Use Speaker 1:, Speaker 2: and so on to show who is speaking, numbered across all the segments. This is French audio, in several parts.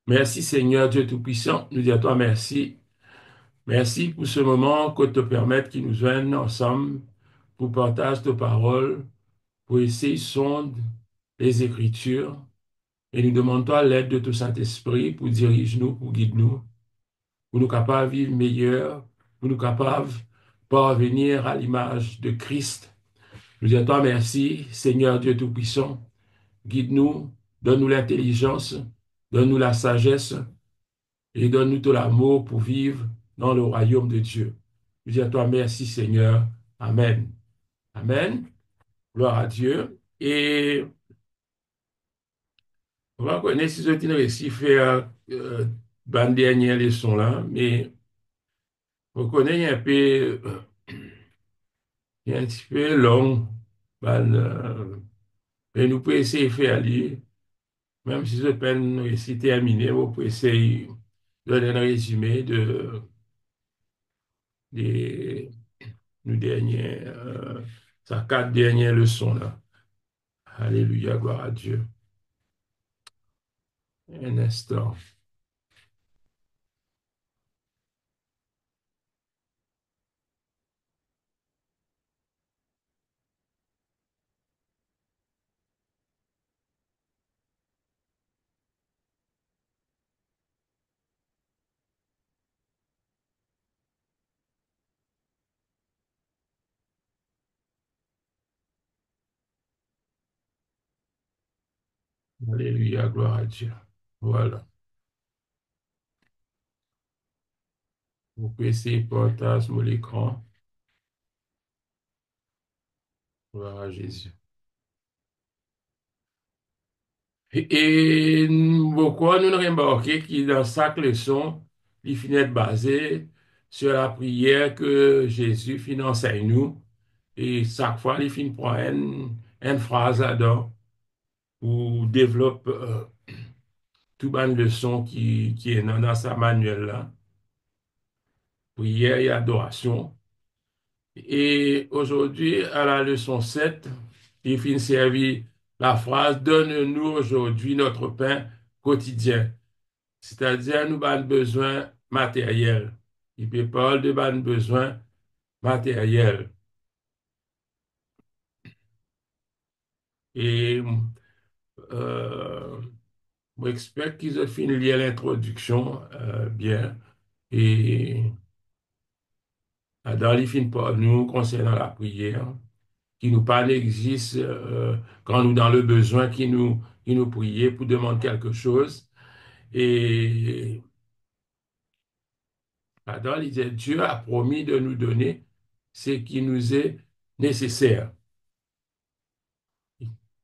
Speaker 1: Merci Seigneur Dieu Tout-Puissant. Nous disons à toi merci. Merci pour ce moment que te permettre qu'ils nous joignent ensemble pour partager ta parole, pour essayer sonde les Écritures. Et nous demandons toi l'aide de ton Saint-Esprit pour diriger-nous, pour guider-nous, pour nous capables de vivre meilleur, pour nous capables de parvenir à l'image de Christ. Nous disons à toi merci, Seigneur Dieu Tout-Puissant. Guide-nous, donne-nous l'intelligence, donne-nous la sagesse et donne-nous tout l'amour pour vivre dans le royaume de Dieu. Je dis à toi merci Seigneur. Amen. Amen. Gloire à Dieu. Et on va connaître si je t'ai réussi à faire la dernière leçon là, mais on connaît un peu, un petit peu long. Et nous pouvons essayer de faire lire, même si je peine réussi terminé, on peut essayer de donner un résumé des nous dernières, sa quatre dernières leçons là. Alléluia, gloire à Dieu. Un instant. Alléluia, gloire à Dieu. Voilà. Vous pouvez essayer de partager mon écran. Gloire à Jésus. Et pourquoi nous nous remarquons que dans chaque leçon, il finit basé sur la prière que Jésus finit enseigne nous. Et chaque fois, il finit prend une phrase là-dedans ou développe toute une leçon qui est dans sa manuel là. Prière et adoration. Et aujourd'hui, à la leçon 7, il finit servir la phrase Donne-nous aujourd'hui notre pain quotidien. C'est-à-dire, nous avons besoin matériel. Il peut parler de nos besoins matériels. Et euh, j'espère qu'ils ont fini de lire l'introduction bien. Et dans les films par nous concernant la prière, qui nous parle existe quand nous dans le besoin, qui nous priait pour demander quelque chose. Et Adam, il disait, Dieu a promis de nous donner ce qui nous est nécessaire.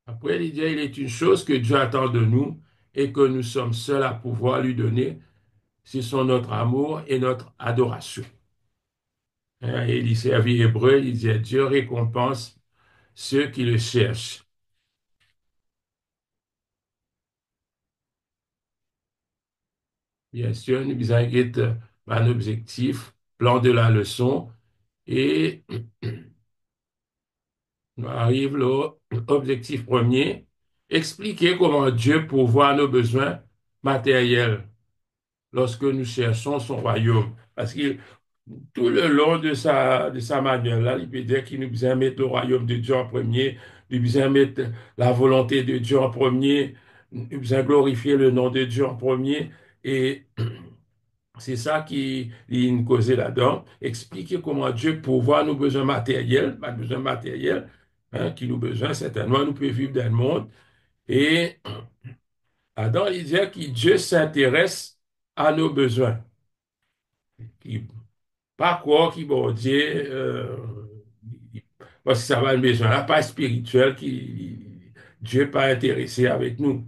Speaker 1: Après, il dit, il est une chose que Dieu attend de nous et que nous sommes seuls à pouvoir lui donner, ce sont notre amour et notre adoration. Hein, et il servit hébreu, il disait, Dieu récompense ceux qui le cherchent. Bien sûr, nous avons un objectif, plan de la leçon, et on arrive l'objectif premier, expliquer comment Dieu pourvoit nos besoins matériels lorsque nous cherchons son royaume. Parce que tout le long de sa manuel-là, il peut dire qu'il nous besoin de mettre le royaume de Dieu en premier, il besoin de mettre la volonté de Dieu en premier, il besoin de glorifier le nom de Dieu en premier. Et c'est ça qui est causé là-dedans. Expliquer comment Dieu pourvoit nos besoins matériels, pas besoins matériels, hein, qui nous besoin, certainement, nous pouvons vivre dans le monde. Et Adam, il dit que Dieu s'intéresse à nos besoins. Qui, pas quoi qui, bon Dieu, parce que ça va le besoin là, pas spirituel, qui Dieu n'est pas intéressé avec nous.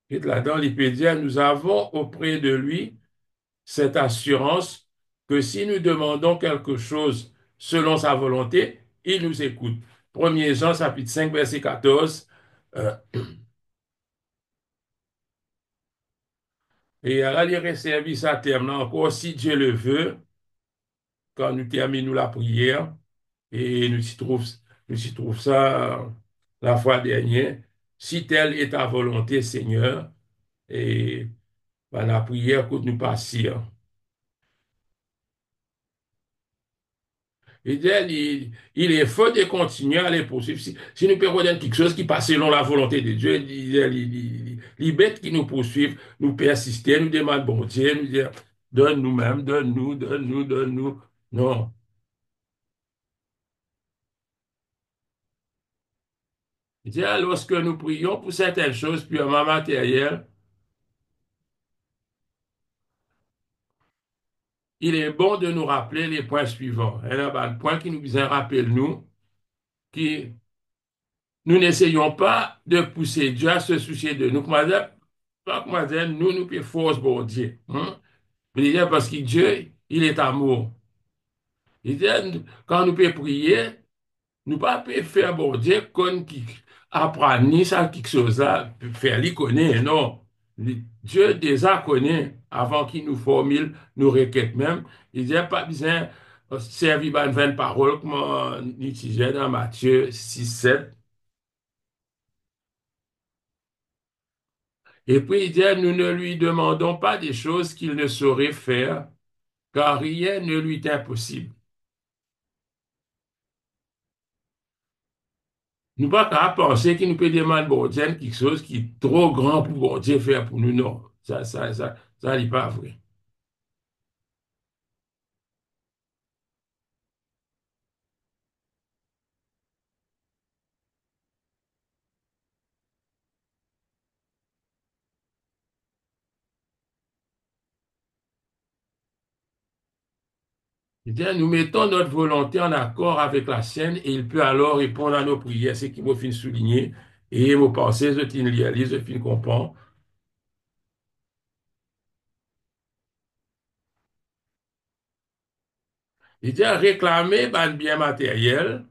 Speaker 1: Et là-dedans, il peut dire, nous avons auprès de lui cette assurance que si nous demandons quelque chose selon sa volonté, il nous écoute. 1er Jean, chapitre 5, verset 14. euh, et à lire service à terme, là encore, si Dieu le veut, quand nous terminons la prière, et nous y trouvons ça la fois dernière, si telle est ta volonté, Seigneur, et par la prière que nous passions. Il est faux de continuer à les poursuivre. Si nous pouvons dire quelque chose qui passe selon la volonté de Dieu, les bêtes qui nous poursuivent, nous persister, nous demandent, bon Dieu, nous dire, donne nous-mêmes, donne-nous, donne-nous, donne-nous. Non. Il dit, lorsque nous prions pour certaines choses purement matérielles, il est bon de nous rappeler les points suivants. Et là, le point qui nous vient rappeler, nous, qui nous n'essayons pas de pousser Dieu à se soucier de nous. Comment dire, nous pouvons force pour Dieu. Hein? Il dit, parce que Dieu, il est amour. Il dit, quand nous pouvons prier, nous pas pouvons faire bon Dieu comme qui apprend ni ça quelque chose là, faire lui connaît, non. Dieu déjà connaît avant qu'il nous formule nos requêtes même. Il dit, pas besoin de servir par une vaine parole comme on utilisait dans Matthieu 6, 7. Et puis il dit, nous ne lui demandons pas des choses qu'il ne saurait faire, car rien ne lui est impossible. Nous pas qu'à penser qu'il nous peut demander bon Dieu quelque chose qui est trop grand pour bon Dieu faire pour nous. Non, ça n'est pas vrai. Il dit, nous mettons notre volonté en accord avec la sienne et il peut alors répondre à nos prières. C'est ce qui m'a fait souligner. Et vos pensées, je t'en réalise, je t'en comprends. Il dit, réclamer ben, bien matériel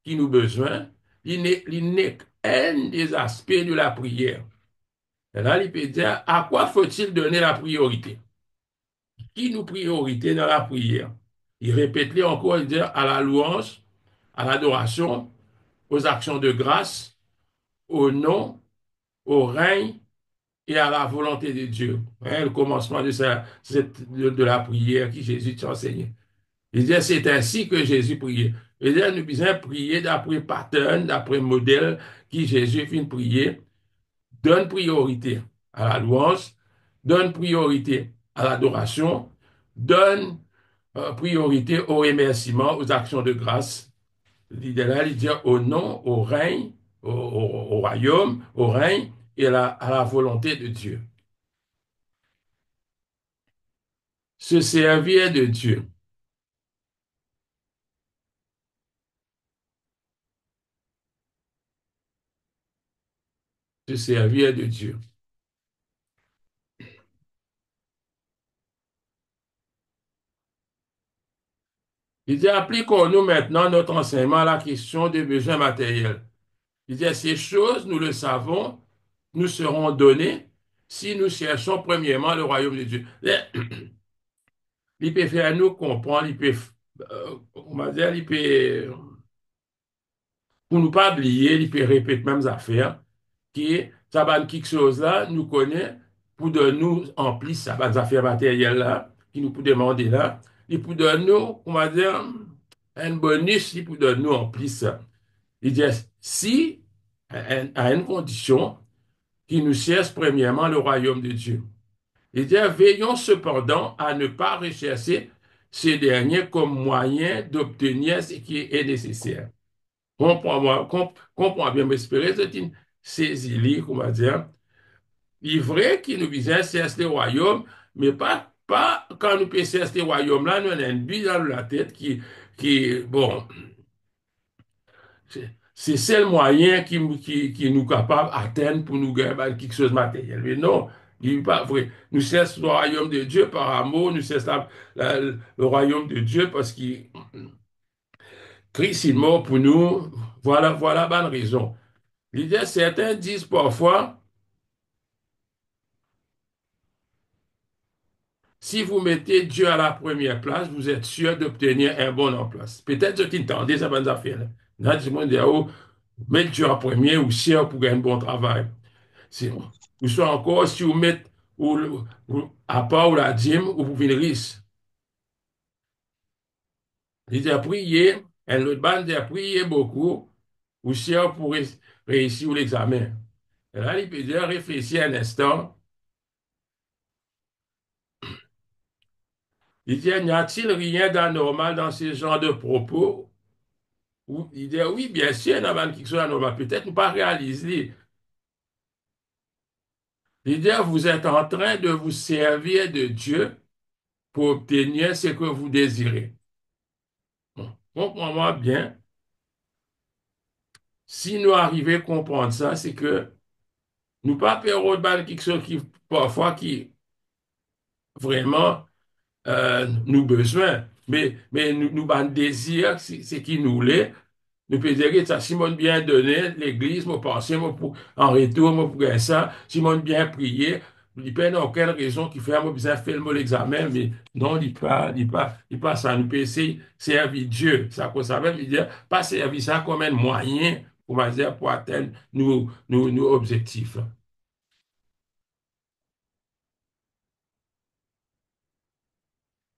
Speaker 1: qui nous besoin, il n'est qu'un des aspects de la prière. Et là, il peut dire, à quoi faut-il donner la priorité? Qui nous priorité dans la prière? Il répète-les encore, il dit, à la louange, à l'adoration, aux actions de grâce, au nom, au règne et à la volonté de Dieu. Hein, le commencement de la prière que Jésus t'a enseigné. Il dit, c'est ainsi que Jésus priait. Il dit, nous besoin prier d'après pattern, d'après modèle qui Jésus fit prier. Donne priorité à la louange, donne priorité à l'adoration, donne priorité au remerciement, aux actions de grâce. L'idéal, il dit au nom, au règne, au royaume, au règne et à la volonté de Dieu. Se servir de Dieu. Se servir de Dieu. Il dit, appliquons-nous maintenant notre enseignement à la question des besoins matériels. Il dit, ces choses, nous le savons, nous seront données si nous cherchons premièrement le royaume de Dieu. Il peut faire nous comprendre, il peut, on va dire, il peut, pour nous pas oublier, il peut répéter les mêmes affaires, qui, ça va quelque chose là, nous connaît, pour de nous remplir ça va des affaires matérielles là, qui nous peut demander là, il peut de nous, on va dire, un bonus, il peut de nous remplir ça. Il dit, si, à une condition, qui nous cherche premièrement le royaume de Dieu. Il dit, veillons cependant à ne pas rechercher ces derniers comme moyen d'obtenir ce qui est nécessaire. Comprends bien, m'espérer, c'est une saisie, comment dire. Il est vrai qu'il nous vise à chercher le royaume, mais pas quand nous pouvons chercher le royaume, là, nous avons un but dans la tête bon, c'est le seul moyen qui nous capable d'atteindre pour nous gagner quelque chose de matériel. Mais non, il n'est pas vrai. Nous cherchons le royaume de Dieu par amour, nous cherchons le royaume de Dieu parce que Christ est mort pour nous. Voilà la bonne raison. L'idée, certains disent parfois, si vous mettez Dieu à la première place, vous êtes sûr d'obtenir un bon emploi. Peut-être que tu entendais ça bonne affaire. Là, tout le monde dit, oh, Mettez Dieu en premier ou cher pour gagner un bon travail. Si, ou soit encore, si vous mettez à part ou la dîme, ou vous venez riche. Il dit à prier, et l'autre bande dit à prier beaucoup, ou cher pour réussir l'examen. Et là, il peut dire, réfléchir un instant. Il dit, n'y a-t-il rien d'anormal dans ce genre de propos? Il dit, oui, bien sûr, il y en a quelque chose d'anormal. Peut-être ne pas réaliser. Il dit, vous êtes en train de vous servir de Dieu pour obtenir ce que vous désirez. Bon, comprends-moi bien. Si nous arrivons à comprendre ça, c'est que nous pas perdre quelque chose qui, parfois, qui vraiment nous besoin, mais nous avons désir, c'est qui nous l'est. Nous pouvons dire que ça, Simone bien donné, l'Église, moi pensé, moi pour, en retour, moi pour gagner ça, Simone bien prié, il n'y a aucune raison qui fait, moi besoin de faire l'examen, mais non, il pas ça. Nous pouvons essayer de servir Dieu. Ça, quoi, ça veut dire, pas servir ça comme un moyen, on va dire, pour atteindre nos objectifs.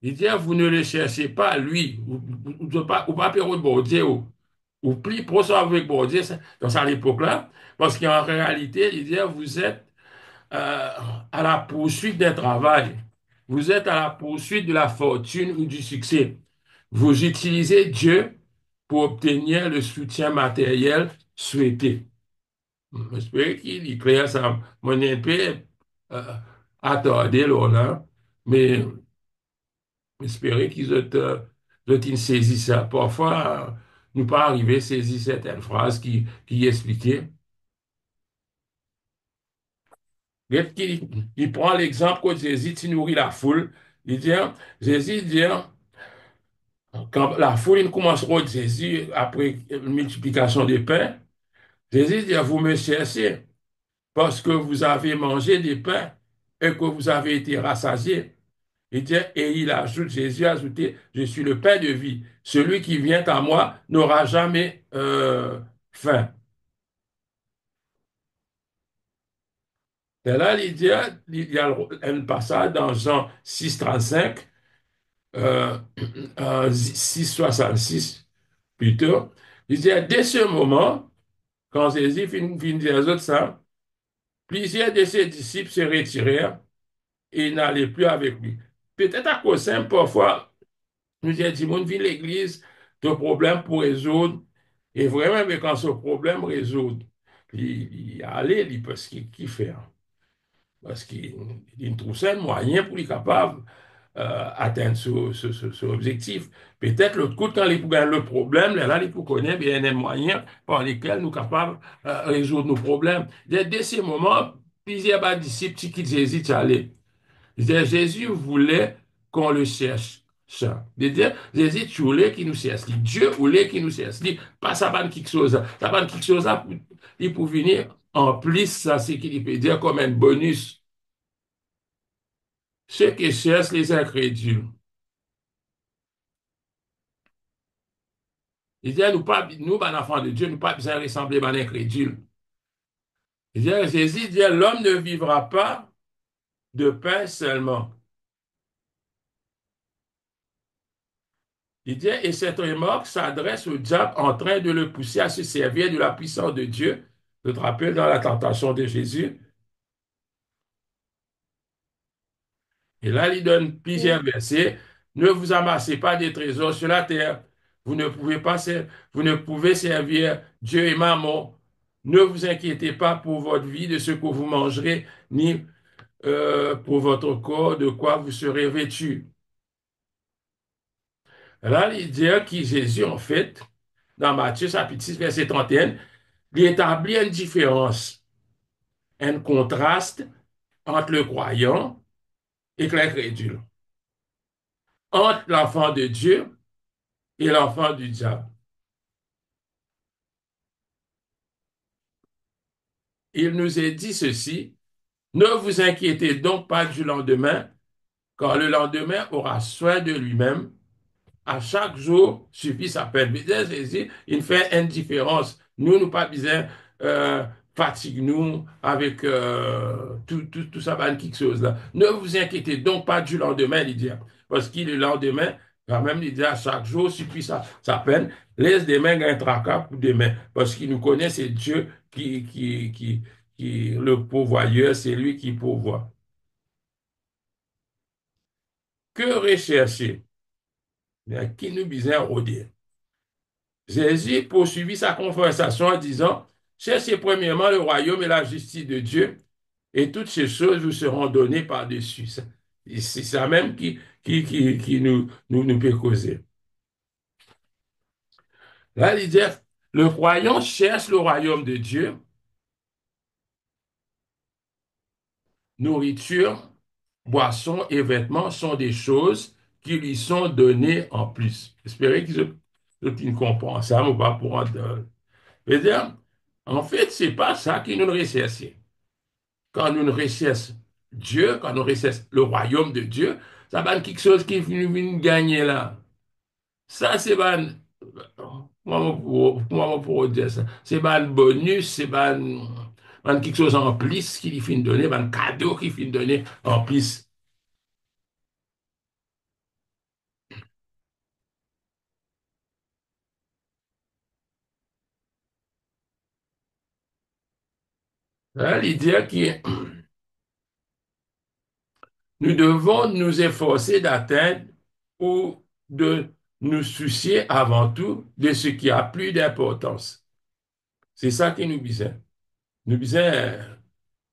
Speaker 1: Il dit, vous ne le cherchez pas, lui, ou pas perdre bon Dieu, ou plus proche avec bon Dieu, dans cette époque-là, parce qu'en réalité, il dit, vous êtes euh, à la poursuite d'un travail. Vous êtes à la poursuite de la fortune ou du succès. Vous utilisez Dieu pour obtenir le soutien matériel souhaité. J'espère qu'il est clair, ça. Mon un peu euh, attardé là, mais j'espère qu'ils ont saisi ça. Parfois, nous pas arriver à saisir certaines phrases qui expliquaient. Il prend l'exemple que Jésus il nourrit la foule. Il dit, Jésus dit, quand la foule il commence à Jésus après multiplication des pains, Jésus dit, vous me cherchez parce que vous avez mangé des pains et que vous avez été rassasiés. Il dit, et il ajoute, Jésus a ajouté, je suis le pain de vie. Celui qui vient à moi n'aura jamais faim. Et là, il y a un passage dans Jean 6,35 6,66 plutôt. Il dit, dès ce moment, quand Jésus finit de dire aux autres ça, plusieurs de ses disciples se retirèrent et n'allaient plus avec lui. Peut-être à cause simple, parfois, nous disons, on vit l'église de problèmes pour résoudre, et vraiment, mais quand ce problème résout, il allait, il peut ce qu'il fait. Parce qu'il trouve ça un moyen pour être capable atteindre ce objectif. Peut-être l'autre coup, quand il a le problème, là, il connaît bien un moyen par lesquels nous sommes capables de résoudre nos problèmes. Dès ces moments, plusieurs disciples qui quittent Jésus, allaient. Jésus voulait qu'on le cherche. Ça. C'est-à-dire, Jésus, tu voulais qu'il nous cherche. Dieu voulait qu'il nous cherche. Pas ça va quelque chose. Ça va quelque chose, il pour venir en plus, ça, c'est qu'il peut dire comme un bonus. Ceux qui cherchent les incrédules. Il dit, nous, ben, enfants de Dieu, nous pas besoin de ressembler à un incrédule. Il dit, Jésus dit, l'homme ne vivra pas de pain seulement. Il dit, et cette remarque s'adresse au diable en train de le pousser à se servir de la puissance de Dieu. Je te rappelle dans la tentation de Jésus. Et là, il donne plusieurs versets. Ne vous amassez pas des trésors sur la terre. Vous ne pouvez pas, vous ne pouvez servir Dieu et Mammon. Ne vous inquiétez pas pour votre vie de ce que vous mangerez, ni pour votre corps de quoi vous serez vêtu. Là, il dit que Jésus, en fait, dans Matthieu chapitre 6, verset 31, il établit une différence, un contraste entre le croyant et l'incrédule, entre l'enfant de Dieu et l'enfant du diable. Il nous est dit ceci, ne vous inquiétez donc pas du lendemain, car le lendemain aura soin de lui-même. À chaque jour suffit sa peine. Mais Jésus, il fait une différence. nous pas besoin euh, fatigue nous avec tout ça, ben, quelque chose là. Ne vous inquiétez donc pas du lendemain, Lydia, parce qu'il le lendemain, quand même, Lydia, chaque jour suffit sa peine. Laisse des mains un tracas pour demain, parce qu'il nous connaît, c'est Dieu qui le pourvoyeur, c'est lui qui pourvoit. Que rechercher? Bien, qui nous besoin rôder? Jésus poursuivit sa conversation en disant, cherchez premièrement le royaume et la justice de Dieu, et toutes ces choses vous seront données par-dessus. C'est ça même qui nous peut causer. Là, il dit, le croyant cherche le royaume de Dieu, nourriture, boisson et vêtements sont des choses qui lui sont données en plus. J'espère que tu comprends ça, mais pas pour en... Je veux dire, en fait, c'est pas ça qui nous recherche. Quand nous recherchons Dieu, quand nous recherchons le royaume de Dieu, ça va être quelque chose qui vient gagner là. Ça, c'est ban, moi, pour dire ça, c'est ban bonus, c'est ban quelque chose en plus qui finit donner, ban cadeau qui finit donner en plus. L'idée que nous devons nous efforcer d'atteindre ou de nous soucier avant tout de ce qui a plus d'importance. C'est ça qui nous besoin. Nous besoin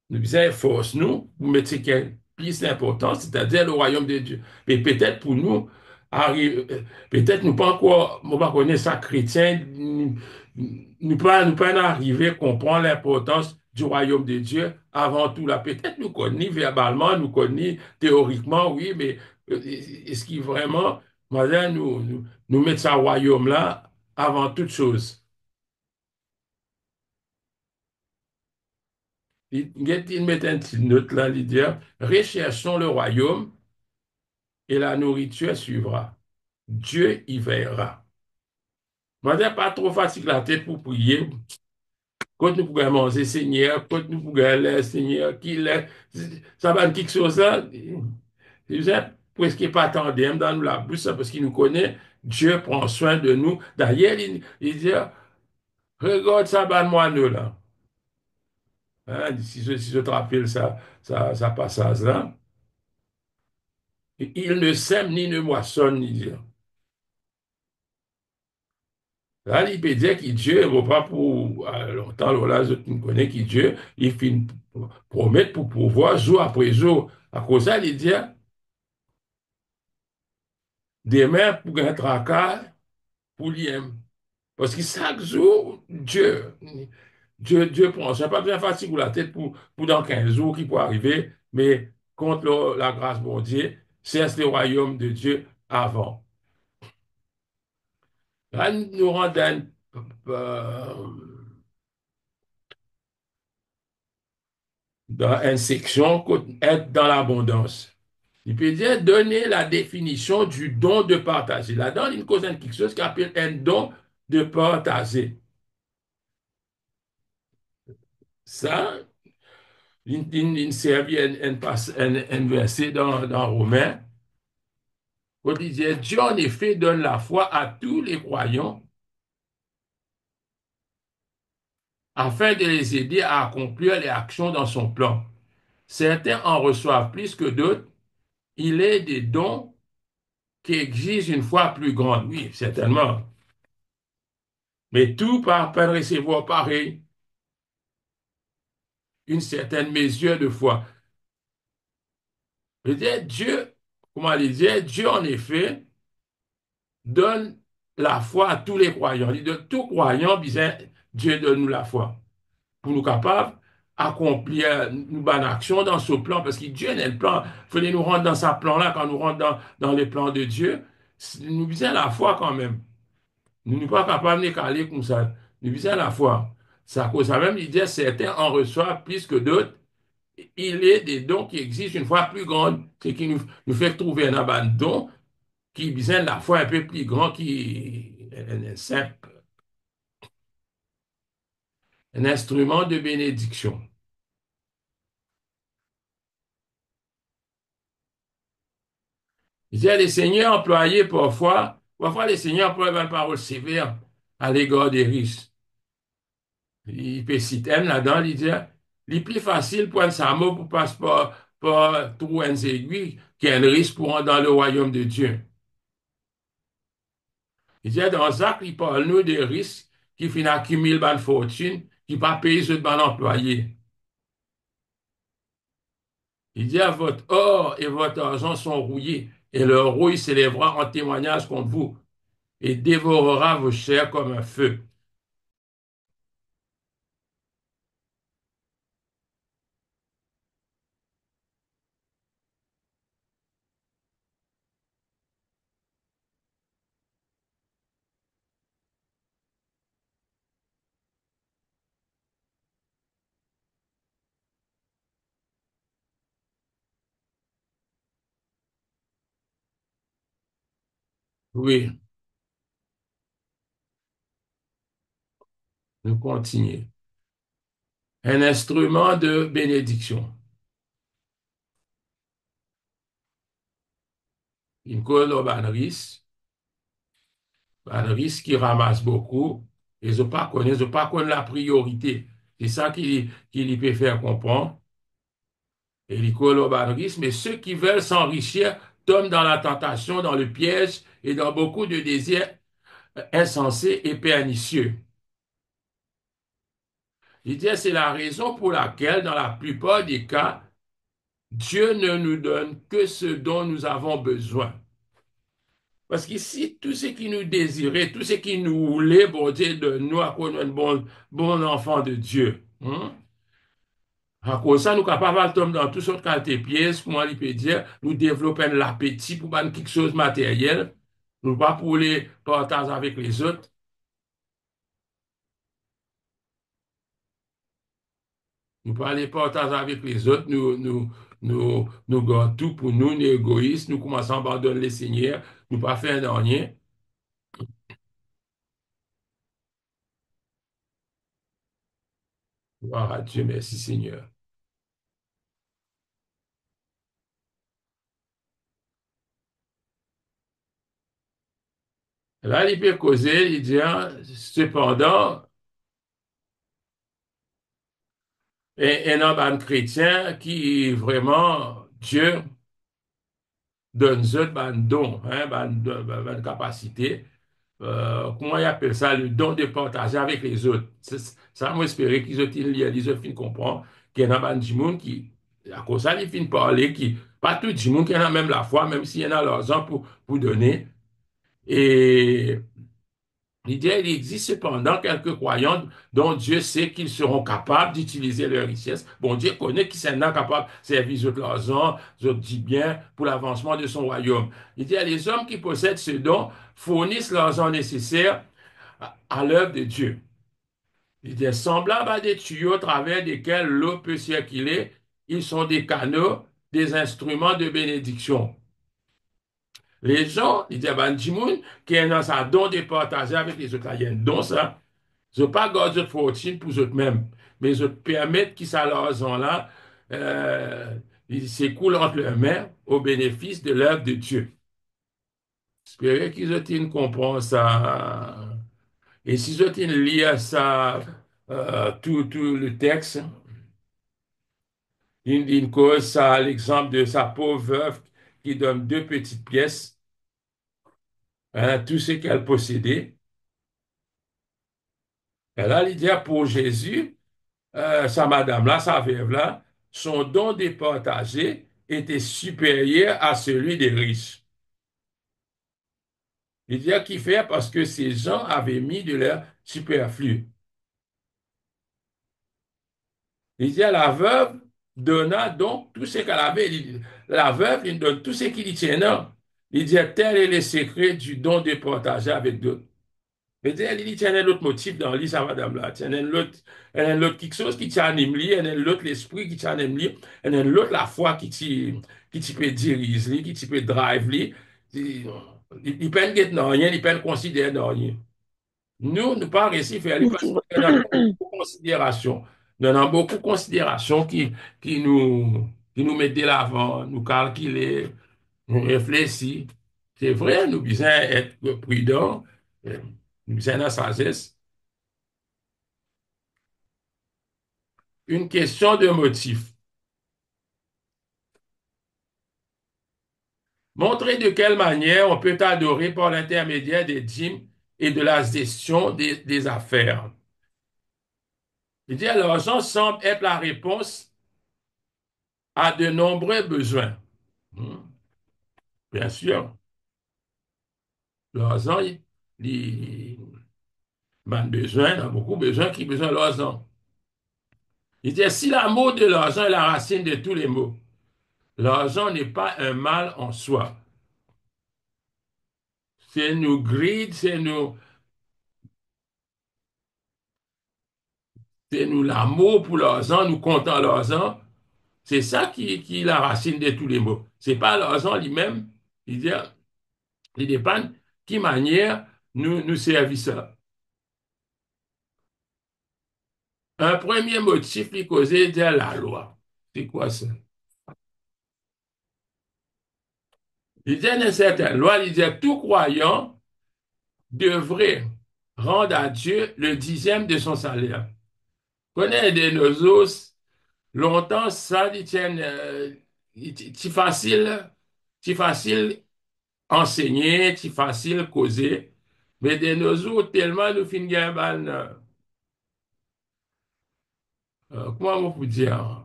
Speaker 1: nous disons, force nous pour mettre ce qui est plus important, c'est-à-dire le royaume de Dieu. Et peut-être pour nous, peut-être nous pas encore, nous pas connaître ça chrétien, nous pas arriver à comprendre l'importance du royaume de Dieu avant tout là. Peut-être nous connaissons verbalement, nous connaissons théoriquement, oui, mais est-ce qu'il vraiment, madame, nous mettre ça royaume là avant toute chose? Il met un petit note là, il dit, recherchons le royaume et la nourriture suivra. Dieu y veillera. Moi, pas trop fatigué la tête pour prier. Quand nous pouvons manger, Seigneur, quand nous pouvons aller, Seigneur, qu'il est, ça va être quelque chose là. C'est presque pas tandem dans la bouche, parce qu'il nous connaît. Dieu prend soin de nous. D'ailleurs, il dit, regarde ça, moi nous là. Hein, si je te rappelle ça passage là. Il ne sème ni ne moissonne, ni dire. Là, il peut dire que Dieu ne va pas pour longtemps, là, je ne connais qui Dieu, il finit promettre pour pouvoir jour après jour. À cause de ça, il dit, demain, pour un tracas, pour l'IM. Parce que chaque jour, Dieu prend. Ça pas bien facile pour la tête pour dans 15 jours qui peut arriver, mais contre la grâce de Dieu, c'est le royaume de Dieu avant. Là, nous rendons dans une section être dans l'abondance. Il peut dire donner la définition du don de partager. Là-dedans, il cause quelque chose qui appelle un don de partager. Ça, il servi un verset dans Romains où il disait Dieu en effet donne la foi à tous les croyants afin de les aider à accomplir les actions dans son plan. Certains en reçoivent plus que d'autres. Il est des dons qui exigent une foi plus grande. Oui, certainement. Mais tout par peine recevoir pareil, une certaine mesure de foi. Je dis, Dieu, comment il dit, Dieu en effet donne la foi à tous les croyants. Il dit, de tout croyant, Dieu donne nous la foi pour nous capables d'accomplir une bonne action dans ce plan, parce que Dieu est le plan. Il fallait nous rendre dans ce plan-là, quand nous rentrons dans les plans de Dieu, nous besoin la foi quand même. Nous ne sommes pas capables de caler comme ça. Nous besoin la foi. Ça cause ça même, il dit, certains en reçoivent plus que d'autres. Il est des dons qui exigent une foi plus grande, ce qui nous fait trouver un abandon qui besoin de la foi un peu plus grand, qui est simple. un instrument de bénédiction. Il y a des seigneurs employés parfois les seigneurs emploient une parole sévère à l'égard des riches. Il peut citer là-dedans, il dit, le plus facile pour un samo pour passer par trou un aiguilles qu'un riche pour entrer dans le royaume de Dieu. Il dit, dans Jacques, il parle nous des risques qui finissent accumuler une fortune, qui pas payer ceux de bon employé. Il dit, votre or et votre argent sont rouillés, et leur rouille s'élèvera en témoignage contre vous, et dévorera vos chairs comme un feu. Oui, nous continuons. Un instrument de bénédiction. Une colobanris, un risque qui ramasse beaucoup, ils ont pas connaît la priorité. C'est ça qui lui peut faire comprendre. Et les colobanris, mais ceux qui veulent s'enrichir tombent dans la tentation, dans le piège et dans beaucoup de désirs insensés et pernicieux. Il dit, c'est la raison pour laquelle, dans la plupart des cas, Dieu ne nous donne que ce dont nous avons besoin. Parce qu'ici, tout ce qui nous désirait, tout ce qui nous voulait, bon Dieu, de nous, à cause d'un bon enfant de Dieu. Hein? À cause de ça, nous sommes capables de tomber dans toutes sortes de qualités pièces, comment on peut dire, nous développer l'appétit pour faire quelque chose de matériel, nous pas pour les partager avec les autres, nous pas les partager avec les autres, nous gardons tout pour nous, nous égoïstes, nous commençons à abandonner les seigneurs, nous pas faire rien. Gloire à Dieu, merci Seigneur. Là, il peut causer, il dit, hein, cependant, un homme chrétien qui vraiment, Dieu donne eux un don, hein, une capacité, comment il appelle ça, le don de partager avec les autres. Ça, moi, espérer qu'ils ont ils ont fin comprendre qu'il y en a du monde qui, à cause de ça, ils finissent parler, qui, pas tout le monde qui en a même la foi, même s'il y en a l'argent pour donner. Et l'idée, il existe cependant quelques croyants dont Dieu sait qu'ils seront capables d'utiliser leur richesse. Bon, Dieu connaît qu'ils sont capables de servir les autres l'argent, les autres dit bien pour l'avancement de son royaume. Il dit, les hommes qui possèdent ce don fournissent l'argent nécessaire à l'œuvre de Dieu. Il dit, semblables à des tuyaux à travers lesquels l'eau peut circuler, ils sont des canaux, des instruments de bénédiction. Les gens, il dit, ben, Jimoun, qui est dans sa don de partager avec les autres, il y a un don, ça. Je ne pas garder votre fortune pour eux-mêmes, mais je permettre qu'ils ça l'argent là, il s'écoule entre leurs mains au bénéfice de l'œuvre de Dieu. J'espère qu'ils ont une comprendre ça. Et si ont une lire ça, tout le texte, une cause ça, l'exemple de sa pauvre veuve qui donne deux petites pièces, hein, tout ce qu'elle possédait. Elle a l'idée pour Jésus. Sa madame-là, sa veuve-là, son don départagé était supérieur à celui des riches. Il dit à qui faire parce que ces gens avaient mis de leur superflu. Il dit à la veuve donna donc tout ce qu'elle avait. La veuve, il donne tout ce qu'il y tenait. Il dit, tel est le secret du don départagé avec d'autres. Mais il y a un autre motif dans lui, sa madame-là. Il y a un autre quelque chose qui t'anime lui, il y a un autre l'esprit qui t'anime lui, il y a un autre la foi qui peut diriger lui, qui peut drive lui. Il ne peut pas non rien, il ne peut pas considérer non rien. Nous pas réussi à faire lui parce qu'il y a beaucoup de considérations. Nous avons beaucoup de considérations qui qui nous mettent de l'avant, nous calculer, nous réfléchir. C'est vrai, nous besoin être prudents, nous besoin de sagesse. Une question de motif. Montrer de quelle manière on peut adorer par l'intermédiaire des dîmes et de la gestion des affaires. Il dit, l'argent semble être la réponse à de nombreux besoins. Hmm. Bien sûr, l'argent, a besoin, il a beaucoup besoin qui besoin de l'argent. Il dit, si l'amour de l'argent est la racine de tous les maux, l'argent n'est pas un mal en soi. C'est nous greed, c'est nous l'amour pour l'argent, nous comptons l'argent. C'est ça qui est la racine de tous les maux. C'est pas l'argent lui-même. Il dit, il dépend qui manière nous servir. Un premier motif qui causait de la loi. C'est quoi ça? Il dit une certaine loi, il dit tout croyant devrait rendre à Dieu le dixième de son salaire. Connaît de nos os, longtemps ça, il tient, c'est facile enseigner, c'est facile causer, mais de nos jours, tellement nous finissons, comment on peut dire?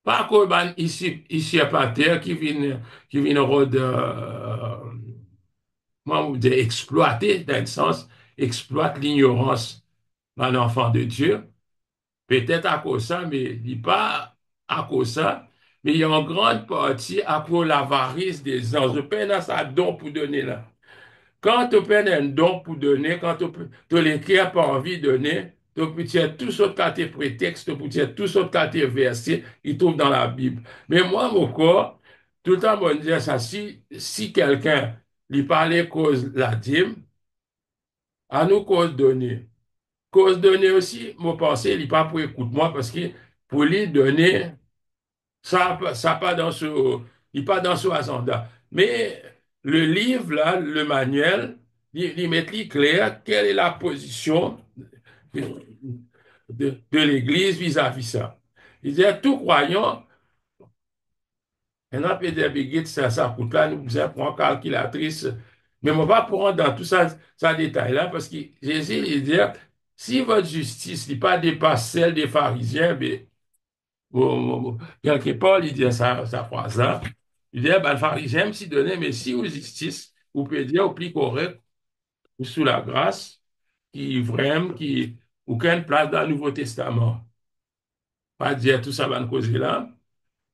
Speaker 1: Pas comme ici à terre qui viennent rôde, comment on peut dire, exploiter, dans un sens, exploite l'ignorance d'un enfant de Dieu. Peut-être à cause de ça, mais il dit pas à cause de ça, mais il y a en grande partie à cause de l'avarice des anges. Je peine à ça don pour donner là. Quand tu peines un don pour donner, quand tu l'écris pas envie de donner, tu peux dire tout ce qui tes prétextes, tu peux dire tout ce qui tes versets, il trouve dans la Bible. Mais moi, mon corps, tout le temps, on dit ça, si quelqu'un lui parlait cause la dîme, à nous cause donner. Cause donner aussi, mon pensée, il n'est pas pour écouter moi parce que pour lui donner, ça pas dans ce, il pas dans ce agenda. Mais le livre, là, le manuel, il met clair quelle est la position de, de l'Église vis-à-vis ça. Il dit, tout croyant, un peu de biguettes, ça coûte là, nous faisons prendre calculatrice. Mais on va pas prendre dans tout ça, ça détail là, parce que Jésus, il dit, si votre justice n'est pas dépasse celle des pharisiens, ben, quelque part, il dit ça phrase là. Il dit, ben, le pharisien, si donné, mais si aux justice, vous pouvez dire au plus correct, ou sous la grâce, qui vraiment, qui, aucune place dans le Nouveau Testament. Pas dire tout ça va nous causer là,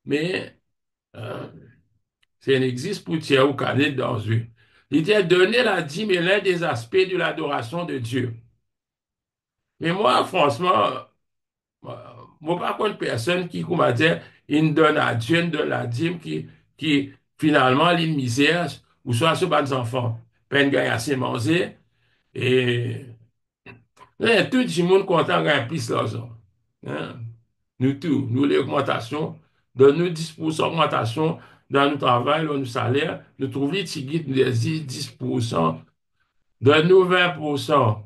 Speaker 1: mais, euh, ça n'existe pour tiers ou canet dans eux. Il dit, donner la dîme est l'un des aspects de l'adoration de Dieu. Mais moi, franchement, moi, par contre, personne qui, comment dire, il donne à Dieu, il donne la dîme qui finalement, une misère, ou soit ce bas enfants, peine gagne assez manger, et, tout le monde content gagne plus l'argent. Hein? Nous tout, nous l'augmentation, donne-nous 10% d'augmentation dans notre travail, dans nos salaires, nous trouvons les petits nous disent 10%, donne-nous 20%.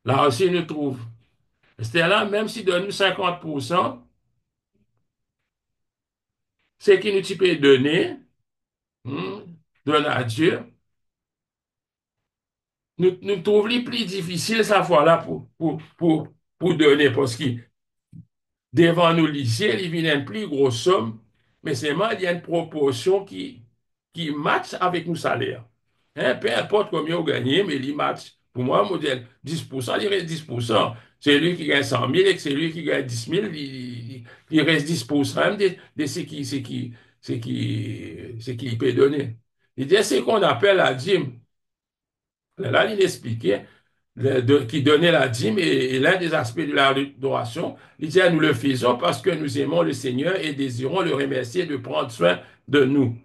Speaker 1: Là aussi, nous trouvons. C'est là, même si donne-nous 50%, c'est qui nous tu peux donner, hmm, donne à Dieu, nous trouvons les plus difficiles, cette fois-là, pour donner, parce que devant nous, lycée, il vient une plus grosse somme, mais c'est mal, il y a une proportion qui match avec nos salaires. Hein, peu importe combien on gagne, mais il match. Pour moi, modèle 10%, il reste 10%. C'est lui qui gagne 100 000 et c'est lui qui gagne 10 000, il reste 10% de ce qu'il peut donner. Il dit, c'est ce qu'on appelle la dîme. Là, il expliquait qui donnait la dîme et l'un des aspects de l'adoration. Il dit, nous le faisons parce que nous aimons le Seigneur et désirons le remercier de prendre soin de nous.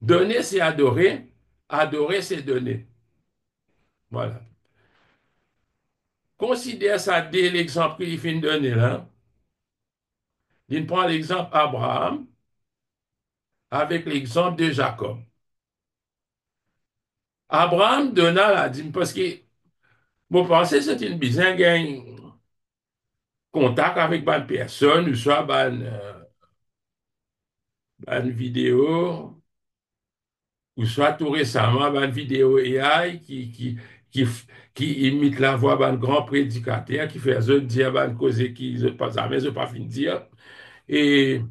Speaker 1: Donner, c'est adorer. Adorer, c'est donner. Voilà. considère ça dès l'exemple qu'il vient de donner là. Il prend l'exemple Abraham avec l'exemple de Jacob. Abraham donna la dîme parce que, bon, pensez, c'est une bizarre contact avec une personne, ou soit une vidéo, ou soit tout récemment une vidéo AI qui, qui imite la voix d'un grand prédicateur qui fait eux dire une cause qui ne pas jamais pas fin de dire. Et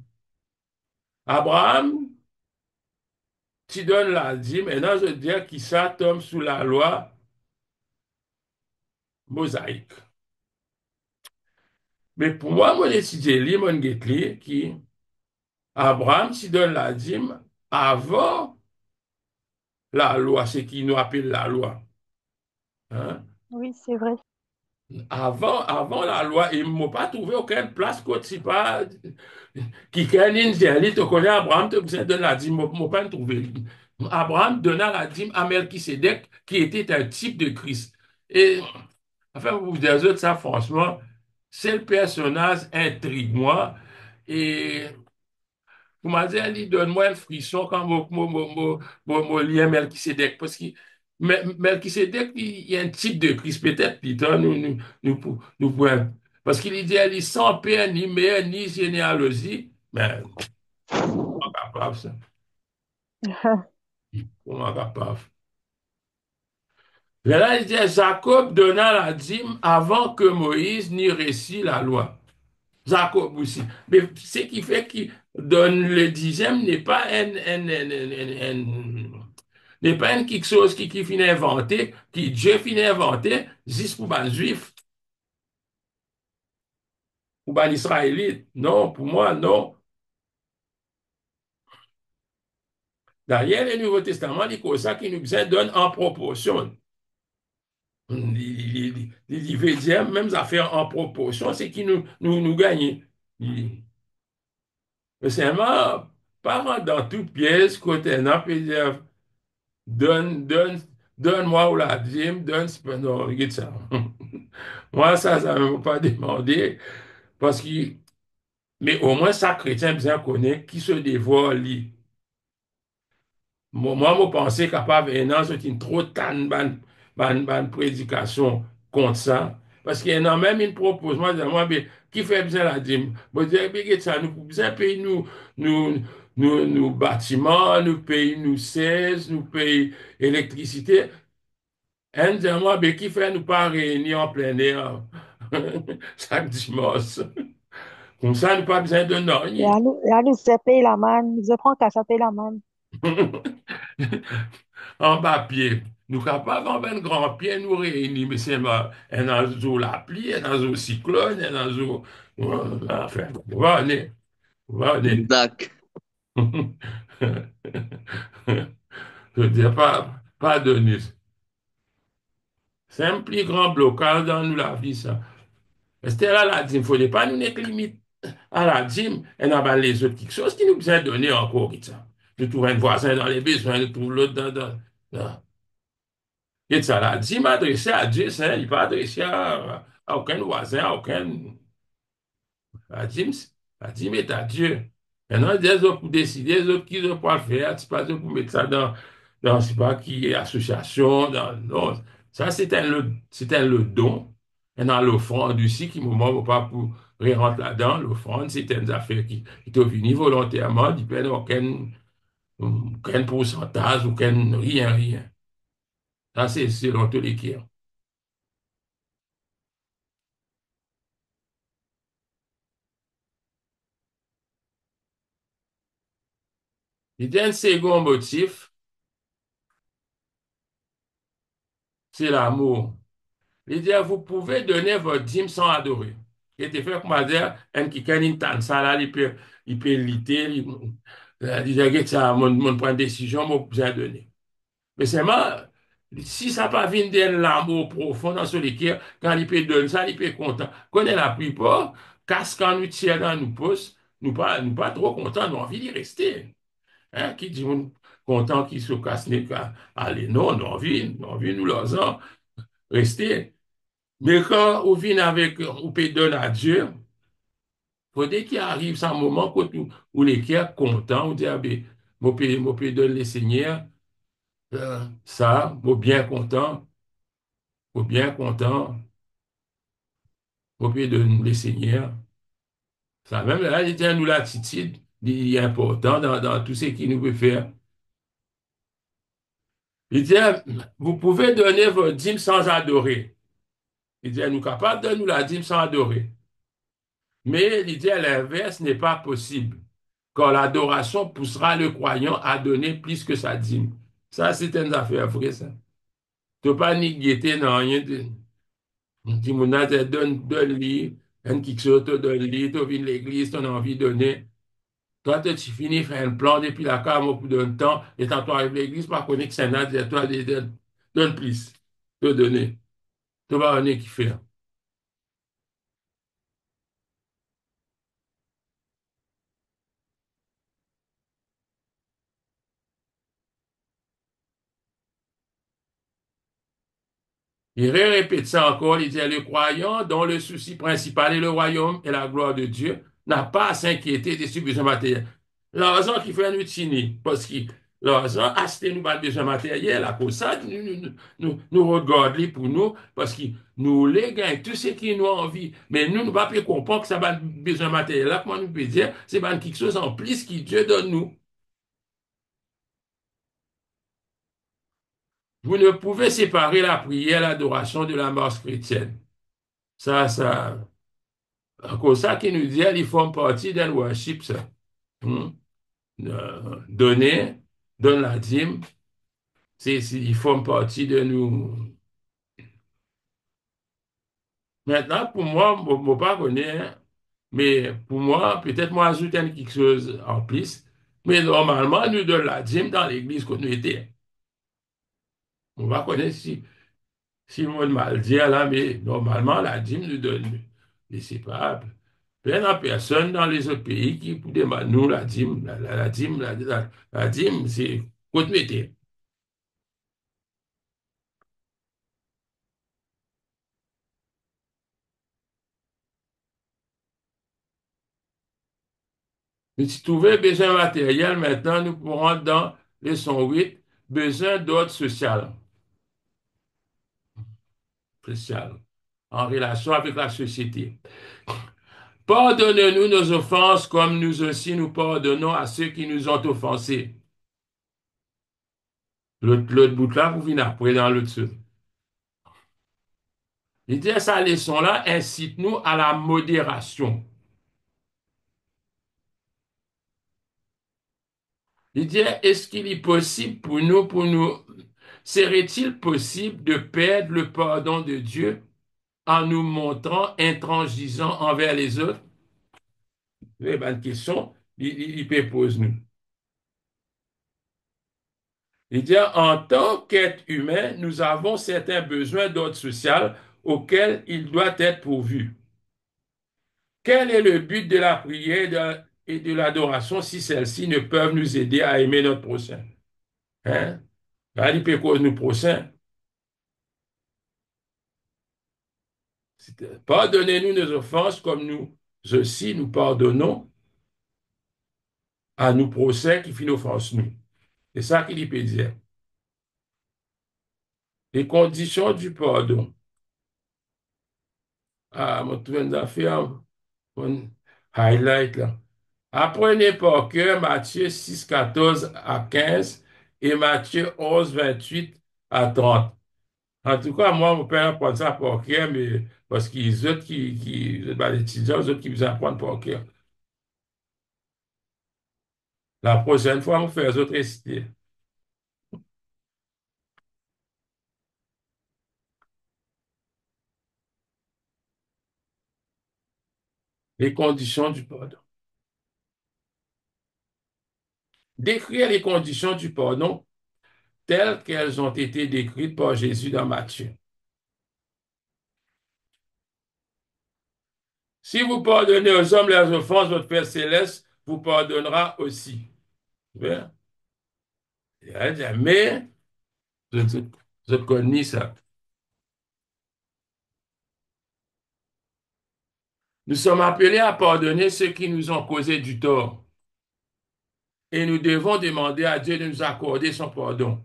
Speaker 1: Abraham, tu donnes la dîme, maintenant je veux dire qui ça tombe sous la loi mosaïque. Mais pour moi, mon étudié, mon guetli, qui Abraham, tu donnes la dîme avant la loi, ce qui nous appelle la loi. Hein?
Speaker 2: Oui, c'est vrai.
Speaker 1: Avant la loi, il ne m'a pas trouvé aucune place côté si pas qui kenine dit te connaît Abraham te besoin de la dîme, m'a pas trouvé. Abraham donna la dîme à Melchisédek qui était un type de Christ. Et enfin vous dire autres ça franchement, c'est le personnage intrigue moi et vous m'avez dit, Ali, donne-moi un frisson quand mon lien Melchisédek. Parce que Melchisédek, il y a un type de Christ, peut-être, plutôt, nous pouvons. Parce qu'il dit, Ali, sans père, ni mère, ni généalogie. Mais, comment capable, ça? Comment capable? Mais là, il dit, Jacob donna la dîme avant que Moïse n'y récit la loi. Jacob aussi. Mais ce qui fait qu'il donne le dixième n'est pas n'est pas une quelque chose qui finit inventé, qui Dieu finit inventé, juste pour les Juifs, pour les Israélites. Non, pour moi, non. D'ailleurs, le Nouveau Testament dit que ça qui nous donne en proportion. Il veut dire, même affaires en proportion, c'est qui nous gagne. Mais seulement, pas rentrer dans toute pièce, côté un peut dire, donne, donne, donne-moi ou la dîme, donne, non, regarde ça. Moi, ça ne m'a pas demandé, parce que, mais au moins, ça, chrétien bien connaît qui se dévoile, lui. Moi, je pensais capable, et non, c'est une trop tanne, ban prédication contre ça. Parce qu'il y en a même une propose, moi, je dis, moi, mais, qui fait bien la dîme? Moi, je dis, regarde ça, nous, bien payer nous, nous bâtiments, nous payer nous 16, nous payer électricité. Un dit, moi, mais qui fait nous pas réunir en plein air chaque dimanche? Comme ça, nous pas besoin de rien.
Speaker 2: Là, nous a payé la manne. Nous apprend qu'à ça paye la manne.
Speaker 1: En bas pied. Nous capables, en un grand pied, nous réunir, mais c'est un jour la pluie, un jour cyclone, un jour, enfin, va aller.
Speaker 3: Exact.
Speaker 1: Je dis pas Denise. C'est un plus grand blocage dans nous la vie, ça. C'était là la dîme, il ne faudrait pas nous mettre limite à la dîme, et dans ben, les autres quelque chose qui nous a donné encore, ça. Je trouve un voisin dans les besoins, je trouve l'autre dans. Et ça, la dîme adressée à Dieu, ça, il n'est pas adressé à aucun voisin, à aucun. La dîme, la dîme est à Dieu. Maintenant, des autres pour décider, des autres qui ne pas le faire, c'est pas eux pour mettre ça dans c'est pas qui, association, non. Ça, c'est un le don. Et dans l'offrande aussi, qui ne moment pas pour rentrer là-dedans, l'offrande, c'est une affaire qui te venu volontairement, il ne aucun pourcentage, aucun rien, rien. Ça, c'est selon tous les cas. Il y a un second motif, c'est l'amour. Il dit, vous pouvez donner votre dîme sans adorer. Et te fait, comment dire, un qui a une tante, ça là, il peut lutter, il dit, regarde ça, mon prend une décision, moi, j'ai donné. Mais seulement, si ça pas vient d'un l'amour profond dans ce cœur, quand il peut donner ça, il peut être content. Quand on a pris pas, casse quand nous tire dans nous pousse, nous pas trop contents, nous envie d'y rester. Hein, qui dit, content qu'il se casse, allez, non, nous envie, nous leur rester. Mais quand on vient avec, on peut donner à Dieu, faut dès qu'il arrive ce moment où les cœurs contents, on dit, ah ben, mon peut donner le Seigneur, ça, mon bien content, mon peut donner le Seigneur. Ça même là, il tient nous l'attitude, il est important dans tout ce qu'il nous veut faire. Il dit, vous pouvez donner votre dîme sans adorer. Il dit, nous capables de nous la dîme sans adorer. Mais il dit, à l'inverse n'est pas possible, car l'adoration poussera le croyant à donner plus que sa dîme. Ça, c'est une affaire vraie, ça. Tu ne peux pas ni guetter, non, rien. Tu m'as dit, donne-lui, un qui te donne-lui, tu viens de l'église, tu as envie de donner. Toi, tu finis faire un plan depuis la cam au bout d'un temps, et quand tu arrives à l'église, par contre, que c'est un autre, toi, donne plus, te donner. Tu vas donner qui fait. Il répète ça encore, il dit, le croyant dont le souci principal est le royaume et la gloire de Dieu n'a pas à s'inquiéter des subventions matérielles. L'argent qui fait nous tini, parce que l'argent, acheter nous pas de besoins matériels, à cause de ça, nous regardons pour nous, parce que nous les gagnons, tout ce qui nous a envie, mais nous ne pouvons pas comprendre que ça va besoin matériel. Là, comment nous peut dire, c'est pas quelque chose en plus que Dieu donne nous. Vous ne pouvez séparer la prière, l'adoration de la marche chrétienne. Ça, comme ça qui nous dit, ils font partie d'un worship, ça. Hmm. Donner, donne la dîme, ils font partie de nous. Maintenant, pour moi, je ne pas connaître, mais pour moi, peut-être moi, ajoute quelque chose en plus. Mais normalement, nous donnons la dîme dans l'église que nous étions. On va connaître si on mal dire là, mais normalement, la dîme nous donne. Mais c'est pas. Plein de personnes dans les autres pays qui demandent nous la dîme, la dîme, la dîme, c'est côte métier. Mais si tu trouvais besoin matériel, maintenant, nous pourrons dans leçon 8, besoin d'ordre social, social, en relation avec la société. Pardonne-nous nos offenses comme nous aussi nous pardonnons à ceux qui nous ont offensés. L'autre bout là, vous venez après dans l'autre sud. Il dit, sa leçon-là incite-nous à la modération. Il dit, est-ce qu'il est possible serait-il possible de perdre le pardon de Dieu en nous montrant intransigeants envers les autres? C'est une bonne question, il peut poser nous. Il dit, en tant qu'être humain, nous avons certains besoins d'ordre social auxquels il doit être pourvu. Quel est le but de la prière et de l'adoration si celles-ci ne peuvent nous aider à aimer notre prochain? Hein? Là, il peut causer nous prochain. Pardonnez-nous nos offenses comme nous aussi nous pardonnons à nos prochains qui font offense nous. C'est ça qu'il peut dire. Les conditions du pardon. Ah, mon train d'affaires, mon highlight là. Apprenez par cœur Matthieu 6 14 à 15 et Matthieu 11 28 à 30. En tout cas, moi, mon père apprend ça par cœur, mais parce qu'ils autres les étudiants, les autres qui vous apprennent par cœur. La prochaine fois, on fait les autres réciter. Les conditions du pardon. Décrire les conditions du pardon telles qu'elles ont été décrites par Jésus dans Matthieu. Si vous pardonnez aux hommes leurs offenses, votre Père céleste vous pardonnera aussi. Bien. Mais, je connais ça. Nous sommes appelés à pardonner ceux qui nous ont causé du tort. Et nous devons demander à Dieu de nous accorder son pardon.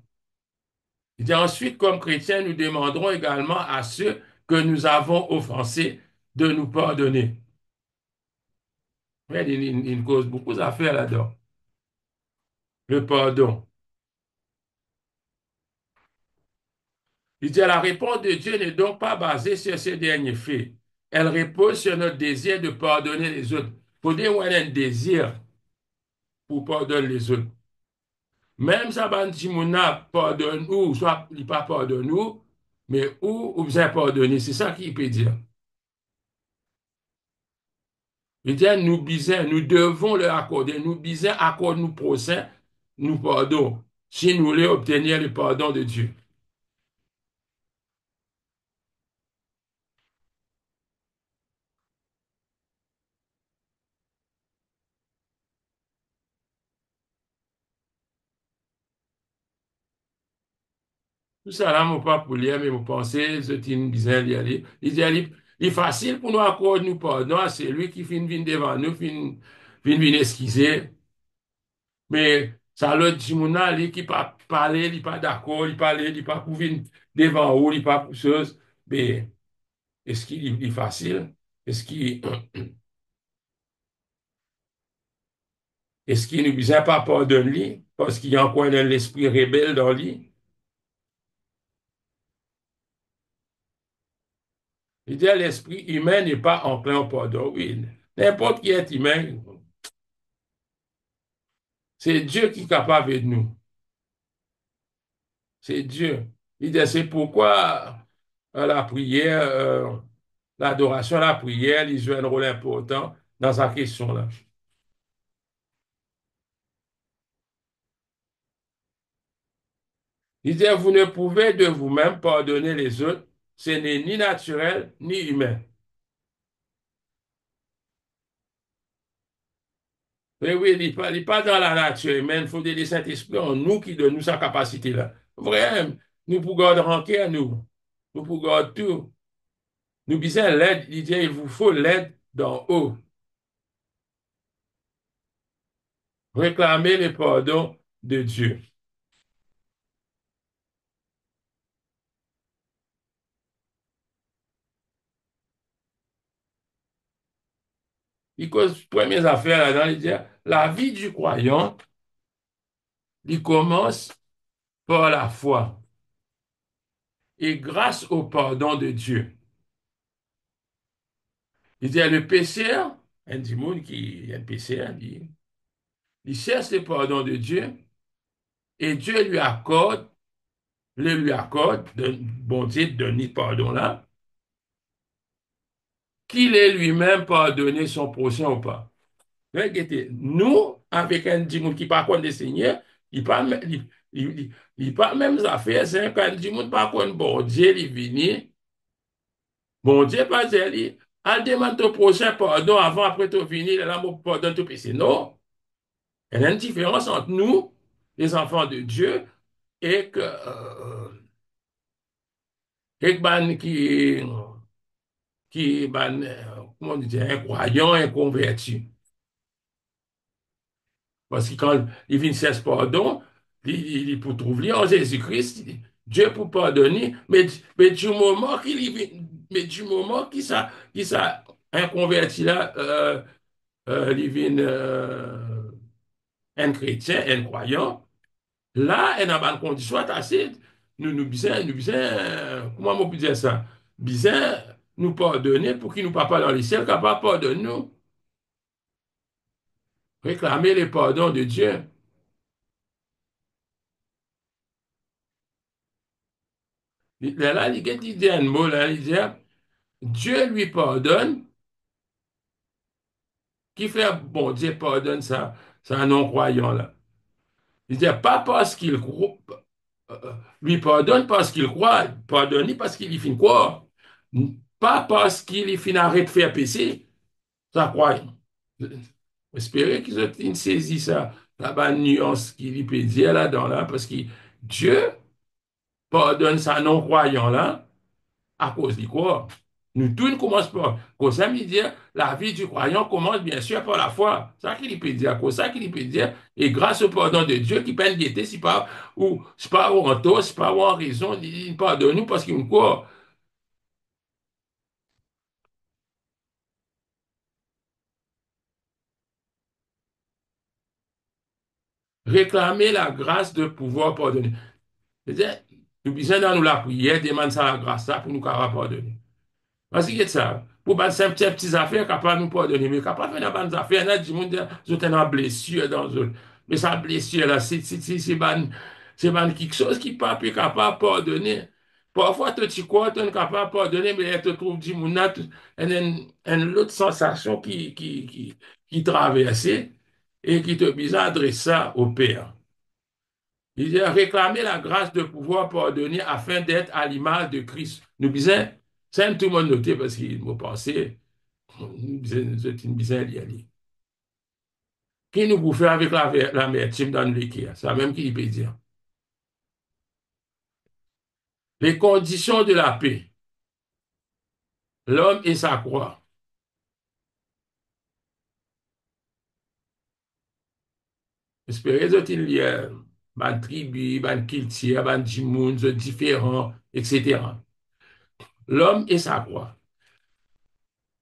Speaker 1: Il dit ensuite, comme chrétiens, nous demanderons également à ceux que nous avons offensés de nous pardonner. Ouais, il cause beaucoup d'affaires là-dedans. Le pardon. Il dit la réponse de Dieu n'est donc pas basée sur ces derniers faits. Elle repose sur notre désir de pardonner les autres. Il faut dire qu'on a un désir pour pardonner les autres. Même ça, si mon pardonne ou, soit il pas pardonne ou, mais ou vous avez pardonné. C'est ça qu'il peut dire. Il dit, nous bisons, nous devons leur accorder. Nous bisons, accorde nous prochain, nous pardon. Si nous voulons obtenir le pardon de Dieu. Tout ça là, mon pas pour lire, mais mon pensée, c'est une bizarre d'y aller. Il dit, il est facile pour nous accorder nous pardon, c'est lui qui vient devant nous, vient excuser. Mais ça l'autre dit, mon ali qui pas parler, il pas d'accord, il parler, il pas pour venir devant vous, il pas pour chose. Mais est-ce qu'il est facile? Est-ce qu'il est-ce qu'il ne nous a pas pardonné lui? Parce qu'il y a encore un esprit rebelle dans lui. Il dit, l'esprit humain n'est pas enclin au pardon. Oui, n'importe qui est humain, c'est Dieu qui est capable de nous. C'est Dieu. Il dit, c'est pourquoi la prière, l'adoration, la prière, ils jouent un rôle important dans sa question-là. Il dit, vous ne pouvez de vous-même pardonner les autres. Ce n'est ni naturel ni humain. Mais oui, il n'est pas dans la nature humaine. Il faut des Saint-Esprit en nous qui donne nous sa capacité-là. Vraiment, nous pouvons garder rancœur, nous. Nous pouvons garder tout. Nous besoin l'aide. Il dit, il vous faut l'aide d'en haut. Réclamer le pardon de Dieu. Il cause premières affaires là-dedans, il dit, la vie du croyant, il commence par la foi et grâce au pardon de Dieu. Il dit, le pécheur, un démon qui est un pécheur, il cherche le pardon de Dieu et Dieu lui accorde, bon Dieu donne le pardon là, qu'il ait lui-même pardonné son prochain ou pas. Regardez, nous, avec un démon qui par contre le Seigneur, il pas, il pas même affaire, c'est un démon par contre, bon Dieu, il vient, bon Dieu, pas Dieu, elle demande ton prochain pardon avant, après, tu venir, là, mon pardon, tout péché. Non, il y a une différence entre nous, les enfants de Dieu, et que ban qui ban, comment on dit, un croyant, un converti. Parce que quand il vient chercher pardon, il pour trouver en Jésus-Christ, Dieu pour pardonner, mais du moment mais du moment qu'il ça, un converti là, il vient un chrétien, un croyant, là, il a une condition assez, comment on peut dire ça? Bien, nous pardonner pour qu'il nous pas dans les ciels, capable de pardonner nous, réclamer le pardon de Dieu. Là, il dit un mot, là, il dit, Dieu lui pardonne, qui fait, bon, Dieu pardonne ça, c'est un non-croyant, là. Il dit, pas parce qu'il croit, lui pardonne parce qu'il croit, pardonne parce qu'il y finit quoi? Pas parce qu'il y finit arrêter de faire péché, ça croit. Espérez qu'ils ont saisi ça, la bonne nuance qu'il peut dire là-dedans, là, parce que Dieu pardonne ça non-croyant, là, à cause de quoi? Nous tous nous commence par, comme ça, me dire, la vie du croyant commence bien sûr par la foi. C'est ça qu'il peut dire, comme ça qu'il peut dire, et grâce au pardon de Dieu qui peut nous guetter, c'est pas en tort, c'est pas en raison, il pardonne nous parce qu'il nous croit. Réclamer la grâce de pouvoir pardonner. C'est-à-dire, nous besoin dans nous la prière, demande ça la grâce ça pour nous capables pardonner. Parce que ça, pour pas ces petites affaires capable de nous pardonner, mais capable de faire des bonnes affaires, il y a des gens qui ont une blessure dans eux. Mais sa blessure là, c'est quelque chose qui n'est pas plus capable de pardonner. Parfois, tu crois que tu es capable de pardonner, mais elle te trouve du monde, une autre sensation qui traverse et qui te vise à adresser ça au Père. Il a réclamé la grâce de pouvoir pardonner afin d'être à l'image de Christ. Nous disons, c'est tout le monde noté parce qu'il m'a pensé, c'est une bizarre d'y aller. Qui nous peut faire avec l'amertume dans l'équerre? C'est la même qu'il peut dire. Les conditions de la paix, l'homme et sa croix. Espérez que il y a ban tribu, ban culture, ban djimoun, différents, etc. L'homme et sa croix.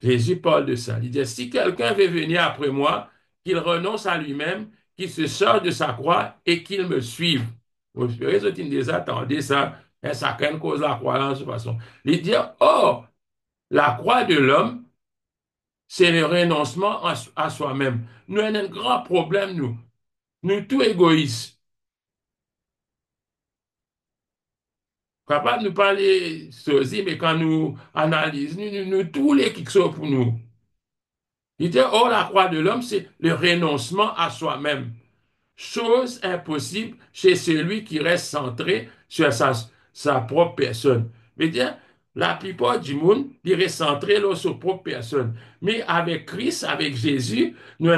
Speaker 1: Jésus parle de ça. Il dit, si quelqu'un veut venir après moi, qu'il renonce à lui-même, qu'il se sorte de sa croix et qu'il me suive. Vous espérez que tu nous attendez ça, et chacun cause la croix de toute façon. Il dit, oh, la croix de l'homme, c'est le renoncement à soi-même. Nous avons un grand problème, nous. Nous tous égoïstes. Capable de nous parler ceci, mais quand nous analysons, nous tous les qui sont pour nous. Il dit, oh, la croix de l'homme, c'est le renoncement à soi-même. Chose impossible chez celui qui reste centré sur sa propre personne. Mais bien, la plupart du monde, il reste centré sur sa propre personne. Mais avec Christ, avec Jésus, nous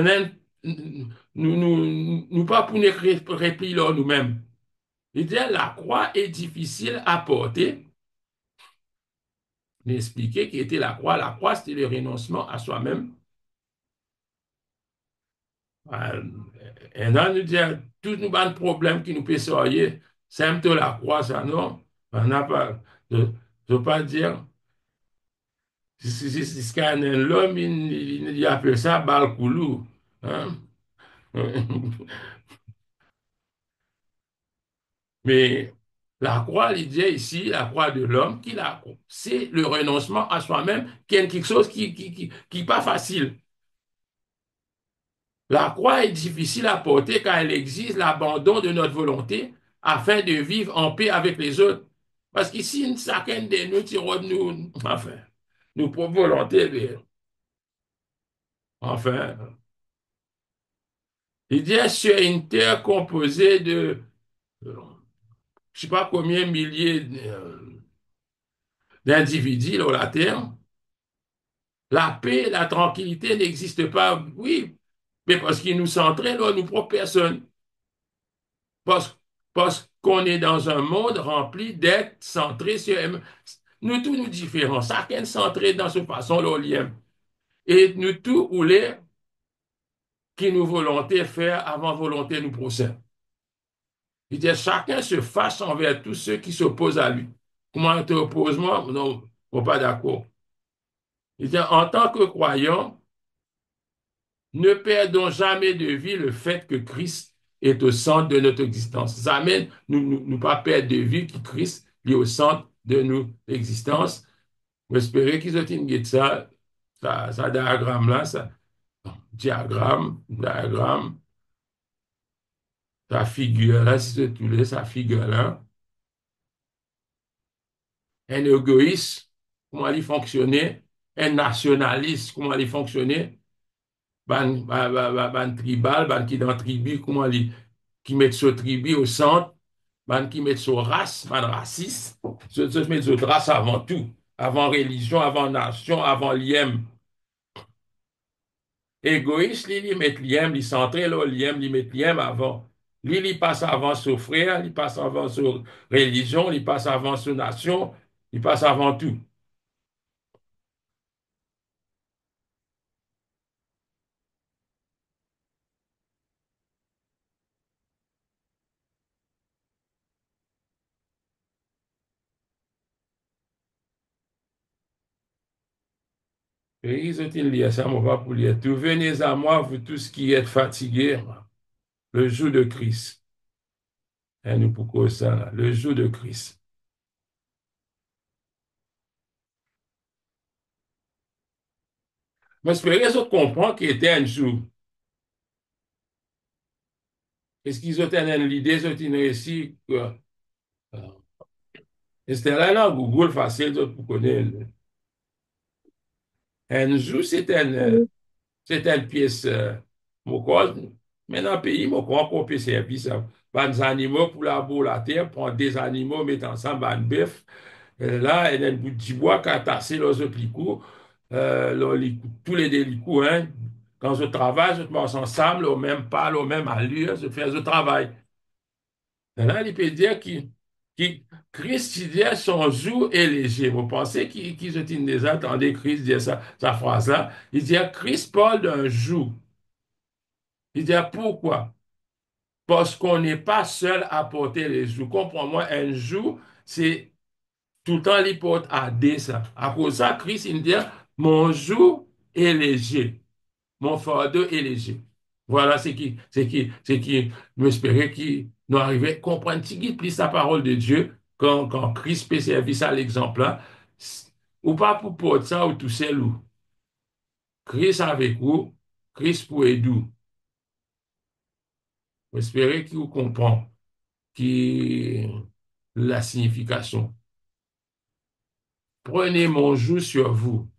Speaker 1: pas pour nous replier là nous-mêmes. Il dit, la croix est difficile à porter. D'expliquer qui était la croix. La croix, c'était le renoncement à soi-même. Et là, nous disons, tous nos bons problèmes qui nous peuvent sortir, c'est un peu la croix, ça, non? On n'a pas, je ne veux pas dire, si l'homme, il appelle ça balkoulou. Hein? Mais la croix, l'idée ici, la croix de l'homme, c'est le renoncement à soi-même, qui est quelque chose qui pas facile. La croix est difficile à porter car elle exige l'abandon de notre volonté afin de vivre en paix avec les autres. Parce qu'ici, chacun de nous, enfin, nous propres volonté, mais, enfin, il dit sur une terre composée de, je ne sais pas combien de milliers d'individus sur la terre, la paix, la tranquillité n'existe pas, oui, mais parce qu'ils nous centraient dans nos propres personnes. Parce, parce qu'on est dans un monde rempli d'êtres centrés sur nous tous nous différents, chacun centré dans sa façon l'olien. Et nous tous voulons qui nous volonté faire avant volonté nous procède. Il dit chacun se fâche envers tous ceux qui s'opposent à lui. Comment tu opposes moi? Non, on n'est pas d'accord. Il dit en tant que croyant, ne perdons jamais de vue le fait que Christ est au centre de notre existence. Jamais nous pas perdre de vue que Christ est au centre de notre existence. J'espère qu'ils ont une ça diagramme là, ça, diagramme, ça figure là, si tu veux, ça figure là. Un égoïste, comment il fonctionnait, un nationaliste, comment il fonctionnait, ban tribal, ban qui dans tribu, comment il qui met ce tribu au centre, ban qui met son race, ban raciste, se met son race avant tout, avant religion, avant nation, avant liem. Égoïste, il met liem, il centré là, liem, il met liem avant. Il passe avant son frère, il passe avant son religion, il passe avant son nation, il passe avant tout. Et ils ont dit ça, on va pour lire tout. Venez à moi, vous tous qui êtes fatigués, le jour de Christ. Et nous pourquoi ça, là, le jour de Christ. Mais j'espère qu'ils comprennent qu'il était un jour. Est-ce qu'ils ont une idée, ils ont une réussi? Et c'était là, Google facile pour connaître. Un jour,
Speaker 2: Oui.
Speaker 1: c'était une pièce, mon corps. Maintenant, le pays, mon corps, on peut servir ça. Des animaux pour la boue, la terre, prendre des animaux, mettre ensemble, un bœuf. Là, il y a un bout de bois qui a tassé les autres licots, tous les délicats, hein. Quand je travaille, je marche ensemble, au même pas, au même allure, je fais le travail. Et là, il peut dire que Christ il dit son jour est léger. Vous pensez qu'ils ont déjà entendu Christ dire ça, sa phrase-là? Il dit Christ parle d'un jour. Il dit pourquoi? Parce qu'on n'est pas seul à porter les jours. Comprends-moi, un jour, c'est tout le temps il porte à des ça. À cause de ça, Christ, il dit mon jour est léger. Mon fardeau est léger. Voilà ce qui nous espérait qui nous arrivait à comprendre petit peu plus la parole de Dieu quand Christ peut servir ça à l'exemple là. Ou pas pour porter ça ou tout seul ou. Christ avec vous, Christ pour aider. J'espère qu'il vous comprend qui la signification. Prenez mon joug sur vous.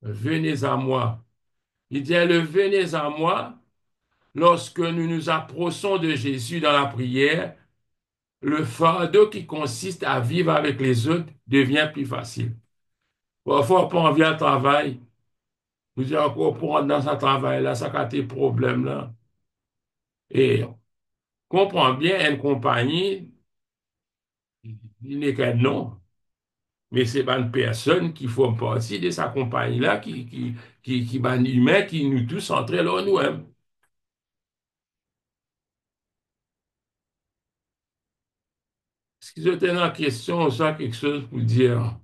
Speaker 1: Venez à moi. Il dit, le venez à moi lorsque nous nous approchons de Jésus dans la prière. Le fardeau qui consiste à vivre avec les autres devient plus facile. Parfois, on vient au travail, vous dites encore pour dans ce travail-là, ça a des problèmes-là. Et comprend bien une compagnie, il n'est qu'un nom, mais c'est pas une personne qui forme partie de sa compagnie-là, qui ban humain, qui nous tous centrés là nous-mêmes. Est-ce qu'ils ont une question, ça, quelque chose pour dire?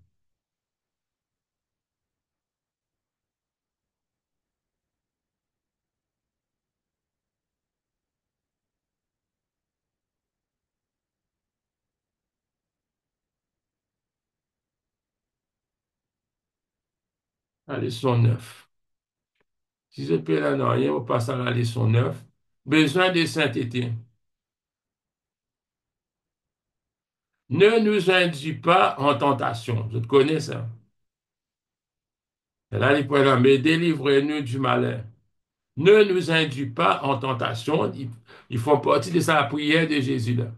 Speaker 1: La leçon 9. Si je peux là, non, rien, on passe à la leçon 9. Besoin de sainteté. Ne nous induis pas en tentation. Je te connais ça. Et là, il pourrait dire, mais délivrez-nous du malin. Ne nous induis pas en tentation. Ils font partie de sa prière de Jésus là.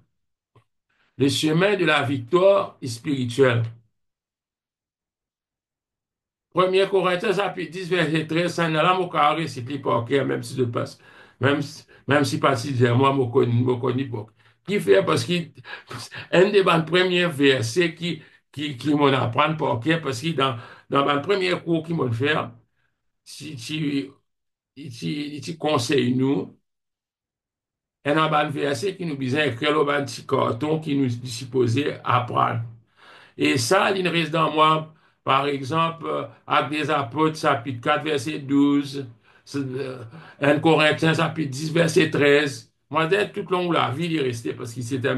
Speaker 1: Le chemin de la victoire spirituelle. 1er Corinthiens chapitre 10, verset 13, ça n'a pas carré, c'est plus par cœur, même si je passe. Même si pas si moi, je connais pas. Qui fait parce que un des premiers versets qui m'en apprend par cœur, parce que dans le premier cours qu'ils m'ont fait, si tu conseilles nous, il y a un verset qui nous disait écrire le petit carton qui nous supposait apprendre. Et ça, il reste dans moi, par exemple, Actes des Apôtres, chapitre 4, verset 12, 1 Corinthiens, chapitre 10, verset 13. Moi, dès tout le long de la vie, il est resté parce qu'il s'était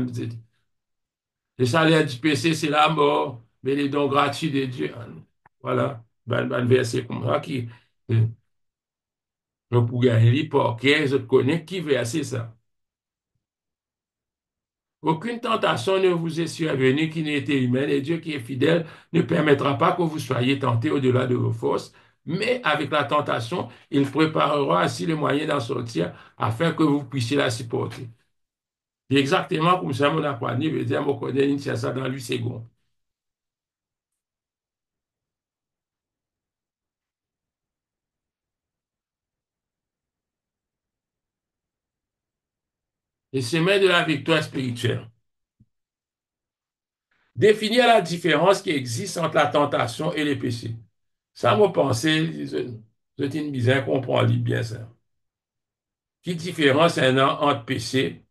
Speaker 1: le salaire du péché, c'est la mort, mais les dons gratuits de Dieu. Voilà, verset comme ça qui, pour gagner l'hypothèse, je connais qui verset ça. Aucune tentation ne vous est survenue qui n'ait été humaine et Dieu qui est fidèle ne permettra pas que vous soyez tentés au-delà de vos forces, mais avec la tentation, il préparera ainsi les moyens d'en sortir afin que vous puissiez la supporter. C'est exactement comme ça, mon apprenant veut dire, mon connaît ça dans 8 secondes. Les chemins de la victoire spirituelle. Définir la différence qui existe entre la tentation et les péchés. Ça, moi, pensée, c'est une misère, comprend bien ça. Qui différence un an entre péché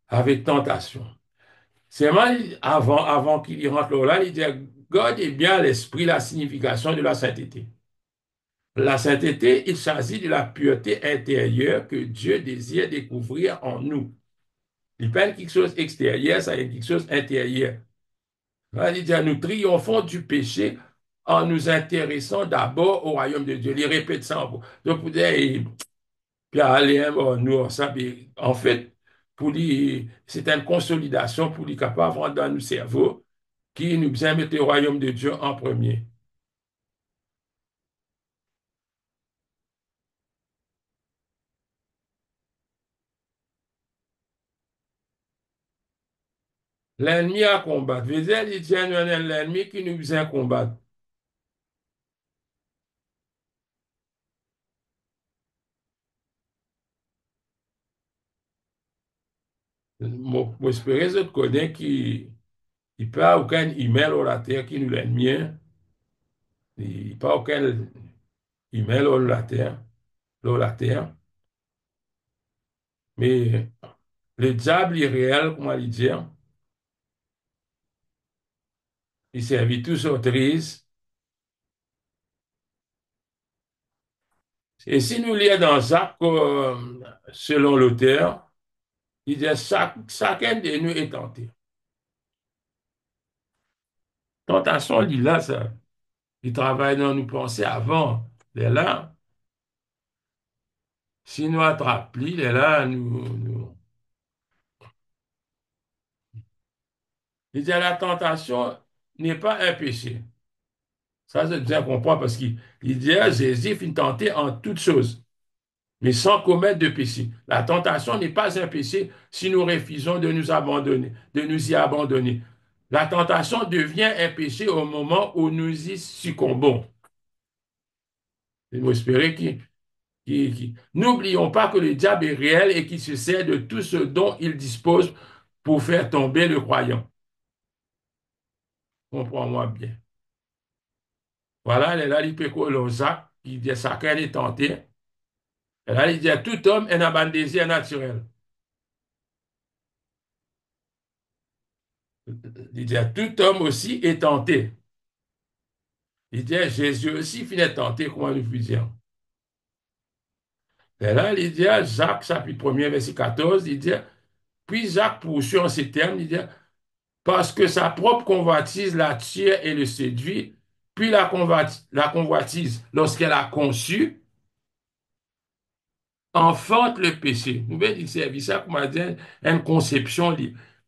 Speaker 1: avec tentation? Seulement, avant qu'il y rentre là, il dit, gardez bien à l'esprit la signification de la sainteté. La sainteté, il s'agit de la pureté intérieure que Dieu désire découvrir en nous. Il parle de quelque chose extérieur, ça est quelque chose intérieur. Il dit, nous triomphons du péché en nous intéressant d'abord au royaume de Dieu. Il répète ça encore. Donc, pour dire, puis aller, bon, nous, ça, en fait, c'est une consolidation pour lui capable de rentrer dans nos cerveaux qui nous bien mettre le royaume de Dieu en premier. L'ennemi à combattre. Veut dire, il tient l'ennemi qui nous vient combattre. Moi, j'espère que tu connais qui il peut aucun email au la terre qui nous l'ennemi. Il peut aucun email au la terre, la terre. Mais le diable est réel, comment il dit, il servit tous aux trises. Et si nous lisons dans Jacques, selon l'auteur, il dit chacun de nous est tenté. Tentation, il là, ça, il travaille dans nos pensées avant. Il est là. Si nous attrapons, il est là, il dit la tentation n'est pas un péché. Ça, c'est bien comprendre parce qu'il dit Jésus finit tenter en toutes choses, mais sans commettre de péché. La tentation n'est pas un péché si nous refusons de nous abandonner, de nous y abandonner. La tentation devient un péché au moment où nous y succombons. Et nous espérons N'oublions pas que le diable est réel et qu'il se sert de tout ce dont il dispose pour faire tomber le croyant. Comprends-moi bien. Voilà, là, il peut Jacques, qui dit chacun est tenté. Et là, il dit tout homme est un désir naturel. Il dit tout homme aussi est tenté. Il dit Jésus aussi finit tenté, comment nous peut dire. Et là, il dit Jacques, chapitre 1er, verset 14, il dit puis Jacques poursuit en ces termes, il dit parce que sa propre convoitise l'attire et le séduit, puis la convoitise, lorsqu'elle a conçu, enfante le péché. Nous voyons dire, c'est ça qu'on m'a dit, une conception,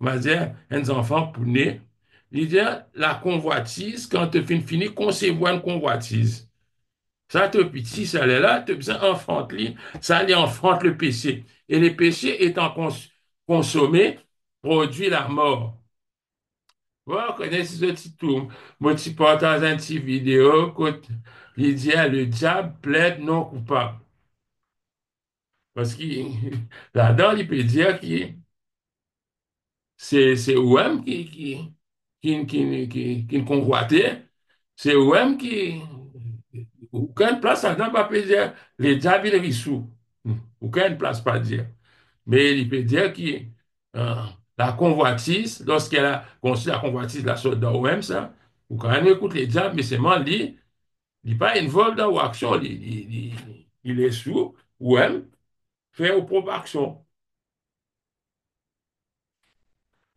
Speaker 1: on m'a dit, un enfant pour naître. Il dit, la convoitise, quand tu finis, concevoir une convoitise. Ça, te petit, ça l'est là, tu besoin enfante, ça lui enfante le péché. Et le péché étant consommé, produit la mort. Vous connaissez ce petit tour. Moi, tu partages un petit vidéo, écoute, il dit, le diable plaide non coupable. Parce que là-dedans, il peut dire que c'est eux-mêmes qui convoitait, c'est eux-mêmes qui, aucune place là-dedans, pas peut dire, le diable, il est sous. Aucune place pas dire. Mais il peut dire que euh, la convoitise, lorsqu'elle a conçu la convoitise, la sorte d'OM, ça, ou quand même écoute les diables, mais c'est mal lui, il n'est pas involvé dans l'action, il est sous, ou même, fait aux propres actions.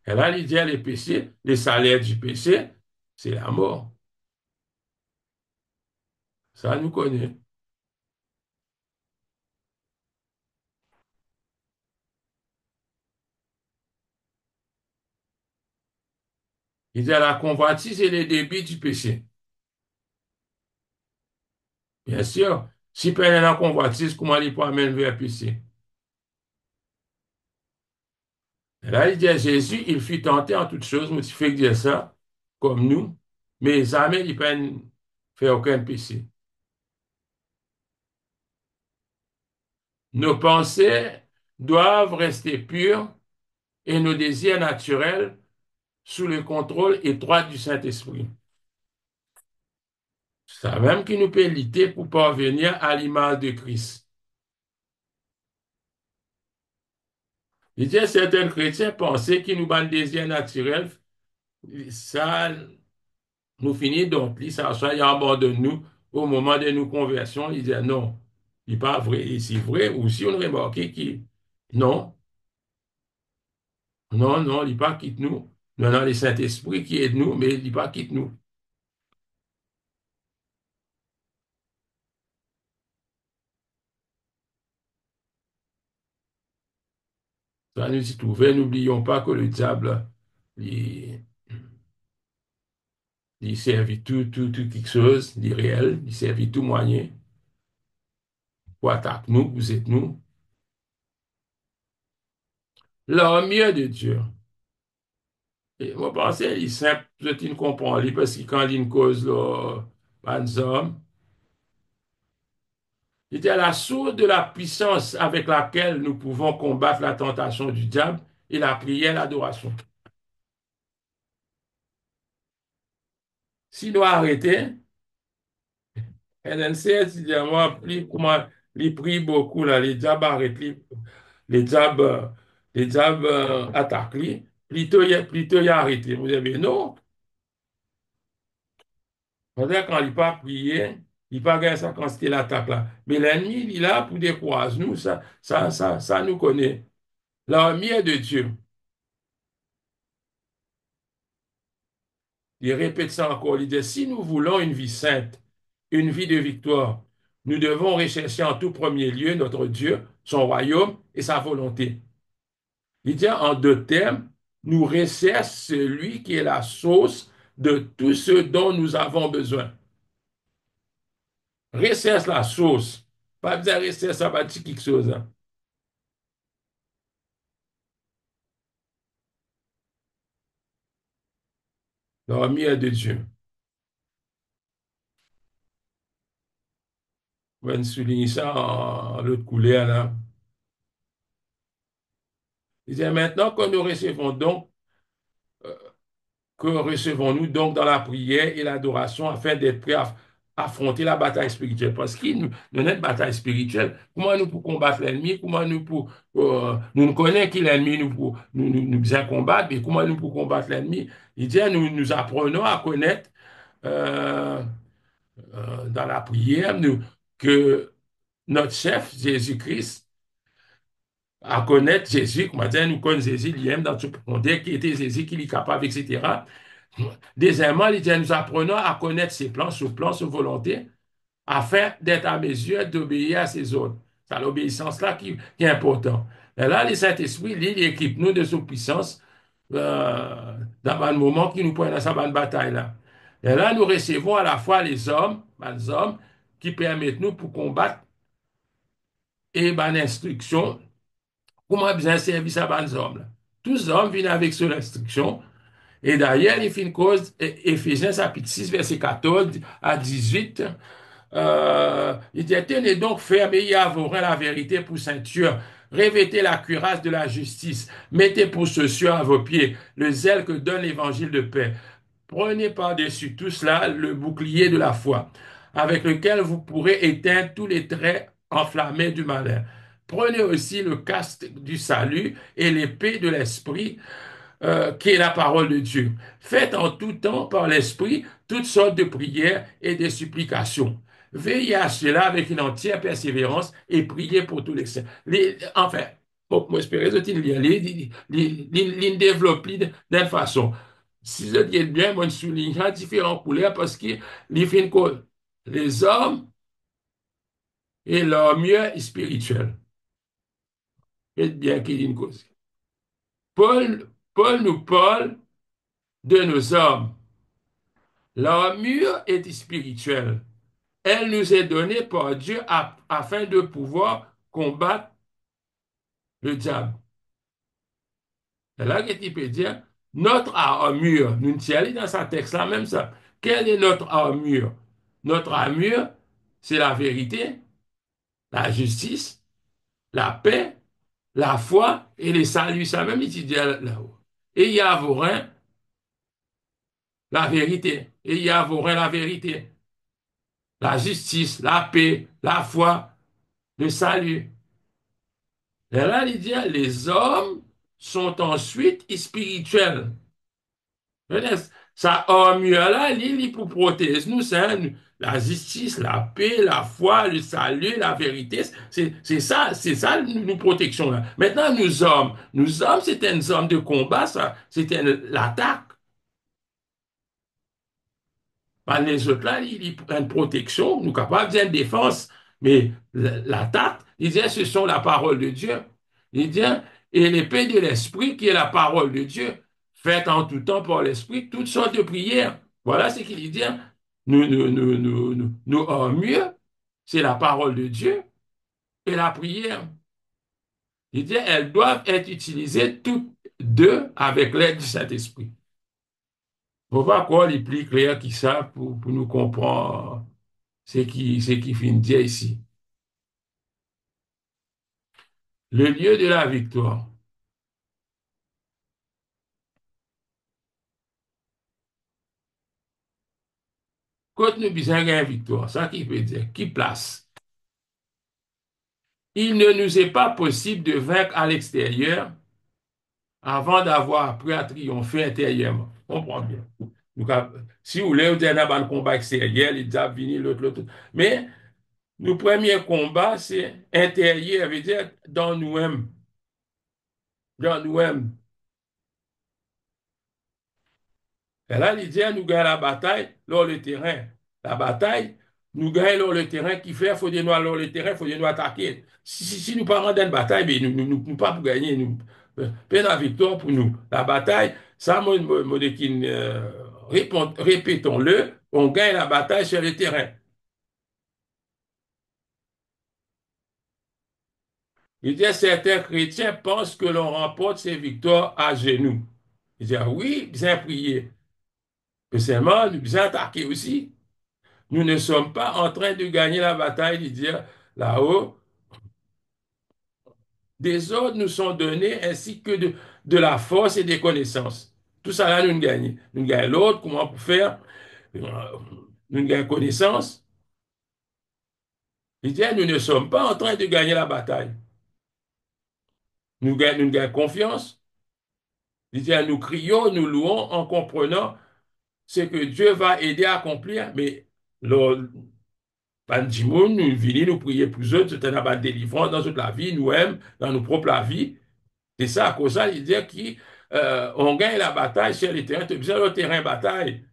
Speaker 1: Et là, il dit les péchés, les salaires du péché, c'est la mort. Ça, nous connaît. Il dit la convoitise, c'est le début du péché. Bien sûr, si personne n'a la convoitise, comment il peut amener vers le péché? Et là, il dit à Jésus, il fut tenté en toutes choses, mais tu fais dire ça, comme nous, mais jamais il peut faire aucun péché. Nos pensées doivent rester pures et nos désirs naturels sous le contrôle étroit du Saint-Esprit. C'est même qui nous peut lutter pour parvenir à l'image de Christ. Il dit, certains chrétiens pensaient qu'ils nous ban désir naturel, ça nous finit donc, ça soit, il abandonne nous au moment de nous conversion. Il dit, non, il n'est pas vrai, et c'est vrai, ou si on remarque qu'il, non, non, non, il n'est pas quitte nous. Non, non, le Saint-Esprit qui aide nous, mais il n'est pas quitte nous. Ça nous y trouver, n'oublions pas que le diable, il, il servit tout quelque chose d'irréel, il servit tout moyen pour attaquer nous, vous êtes nous. L'armure de Dieu. Et moi, je pense il est simple, je ne comprends pas, parce que quand il y a une cause, là, par hommes, il était à la source de la puissance avec laquelle nous pouvons combattre la tentation du diable et la prière, l'adoration. Si nous arrêtons, NNC, moi, comment, il prie beaucoup, là, les diables arrêtent, les diables, les diables attaquent, plutôt il a arrêté. Vous avez, non, peut-être quand il pas prié, il pas gagné ça quand c'était l'attaque là. Mais l'ennemi, il est là pour décourager nous, ça nous connaît. L'armée de Dieu, il répète ça encore, il dit, si nous voulons une vie sainte, une vie de victoire, nous devons rechercher en tout premier lieu notre Dieu, son royaume et sa volonté. Il dit en deux termes, nous recherchons celui qui est la source de tout ce dont nous avons besoin. Recherche la source. Pas dire recherche, ça va dire quelque chose, hein. L'armée de Dieu. On va souligner ça en l'autre couleur, là. Il dit maintenant que nous recevons donc, que recevons-nous donc dans la prière et l'adoration afin d'être prêts à affronter la bataille spirituelle. Parce qu'il nous donne une bataille spirituelle. Comment nous pour combattre l'ennemi? Comment nous pour nous ne connaissons qui l'ennemi nous pour nous bien combattre, mais comment nous pour combattre l'ennemi? Il dit nous apprenons à connaître euh, dans la prière que notre chef Jésus-Christ à connaître Jésus, comment dire, nous connaissons Jésus, il aime dans tout le monde, qui était Jésus, qui est capable, etc. Deuxièmement, il dit, nous apprenons à connaître ses plans, ses plans, ses volontés, afin d'être à mesure d'obéir à ses ordres. C'est l'obéissance-là qui est important. Et là, le Saint-Esprit, lui, il équipe nous de sa puissance dans un moment qui nous prend dans sa bonne bataille-là. Et là, nous recevons à la fois les hommes qui permettent nous pour combattre et ben, instruction, comment bien servir ça bonnes hommes. Là. Tous les hommes viennent avec son instruction. Et d'ailleurs, il fait une cause, Éphésiens chapitre 6, verset 14 à 18. Il dit, tenez donc ferme et avouez la vérité pour ceinture. Revêtez la cuirasse de la justice. Mettez pour ceci à vos pieds le zèle que donne l'évangile de paix. Prenez par-dessus tout cela le bouclier de la foi, avec lequel vous pourrez éteindre tous les traits enflammés du malin. Prenez aussi le casque du salut et l'épée de l'esprit, qui est la parole de Dieu. Faites en tout temps par l'Esprit toutes sortes de prières et de supplications. Veillez à cela avec une entière persévérance et priez pour tous les saints. Enfin, bon, moi, j'espère que il développe d'une façon. Si je dis bien, moi, je souligne différents couleurs parce que les hommes et leur mieux spirituel. Et bien qu'il y ait une cause. Paul nous parle de nos hommes. L'armure est spirituelle. Elle nous est donnée par Dieu afin de pouvoir combattre le diable. C'est là que tu peux dire notre armure. Nous nous allons dans ce texte-là, même ça. Quelle est notre armure? Notre armure, c'est la vérité, la justice, la paix, la foi et le salut. Ça même, il dit là-haut. Et il y a vos reins, la vérité. Et il y a vos reins, la vérité. La justice, la paix, la foi, le salut. Et là, il dit, les hommes sont ensuite spirituels. Ça armure-là, il pour protéger nous, c'est la justice, la paix, la foi, le salut, la vérité. C'est ça, nous protection là. Maintenant, nous hommes, c'est une zone de combat, ça, c'était l'attaque. Par les autres là, ils prennent protection, nous capables d'une défense, mais l'attaque, il dit, ce sont la parole de Dieu. Il dit, et l'épée de l'esprit qui est la parole de Dieu, faites en tout temps par l'esprit toutes sortes de prières. Voilà ce qu'il dit. Nous, en mieux, c'est la parole de Dieu et la prière. Il dit, elles doivent être utilisées toutes deux avec l'aide du Saint-Esprit. Faut pas quoi les plus clairs qui ça pour nous comprendre ce qui finit dire ici. Le lieu de la victoire. Quand nous besoin d'une victoire, ça qui veut dire, qui place. Il ne nous est pas possible de vaincre à l'extérieur avant d'avoir appris à triompher intérieurement. On comprend bien. Donc, si vous voulez, vous êtes dans le combat extérieur, il a venu l'autre. Mais le premier combat, c'est intérieur, veut dire dans nous-mêmes. Dans nous-mêmes. Et là, il dit, nous gagnons la bataille dans le terrain. La bataille, nous gagnons dans le terrain qui fait, il faut nous aller dans le terrain, il faut nous attaquer. Si nous pas dans une bataille, mais nous pas pour gagner, nous pas la victoire pour nous. La bataille, ça, répétons-le, on gagne la bataille sur le terrain. Il dit, certains chrétiens pensent que l'on remporte ces victoires à genoux. Il dit, ah oui, bien prier. Mais seulement, nous bien attaquer aussi. Nous ne sommes pas en train de gagner la bataille, de dire là-haut. Des ordres nous sont donnés ainsi que de la force et des connaissances. Tout ça là, nous gagnons. Nous gagnons l'autre, comment pour faire? Euh, Nous gagnons connaissance. Il dit, nous ne sommes pas en train de gagner la bataille. Nous gagnons confiance. Il dit, nous crions, nous louons en comprenant ce que Dieu va aider à accomplir. Mais Bandimoun, nous venons nous prier pour eux, c'est un délivrance dans toute la vie, nous-mêmes, dans nos propres vies. C'est ça, à cause de ça, il dit qu'on gagne la bataille sur le terrain, tu as besoin de terrain de bataille.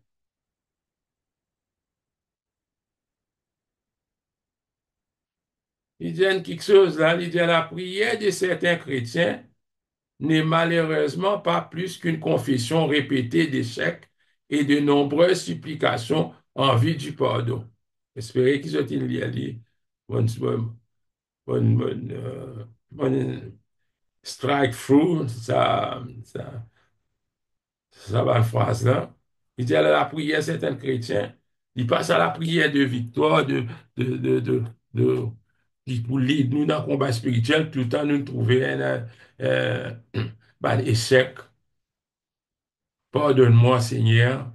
Speaker 1: Il dit quelque chose là, il dit la prière de certains chrétiens n'est malheureusement pas plus qu'une confession répétée d'échecs et de nombreuses supplications en vue du pardon. Espérez qu'ils ont dit, bonne, bonne, bonne strike through, ça va phrase là. Il dit à la prière, certains chrétiens, il passe à la prière de victoire, de, qui pour lead nous dans le combat spirituel, tout le temps nous trouver euh, ben, échec. Pardonne-moi, Seigneur.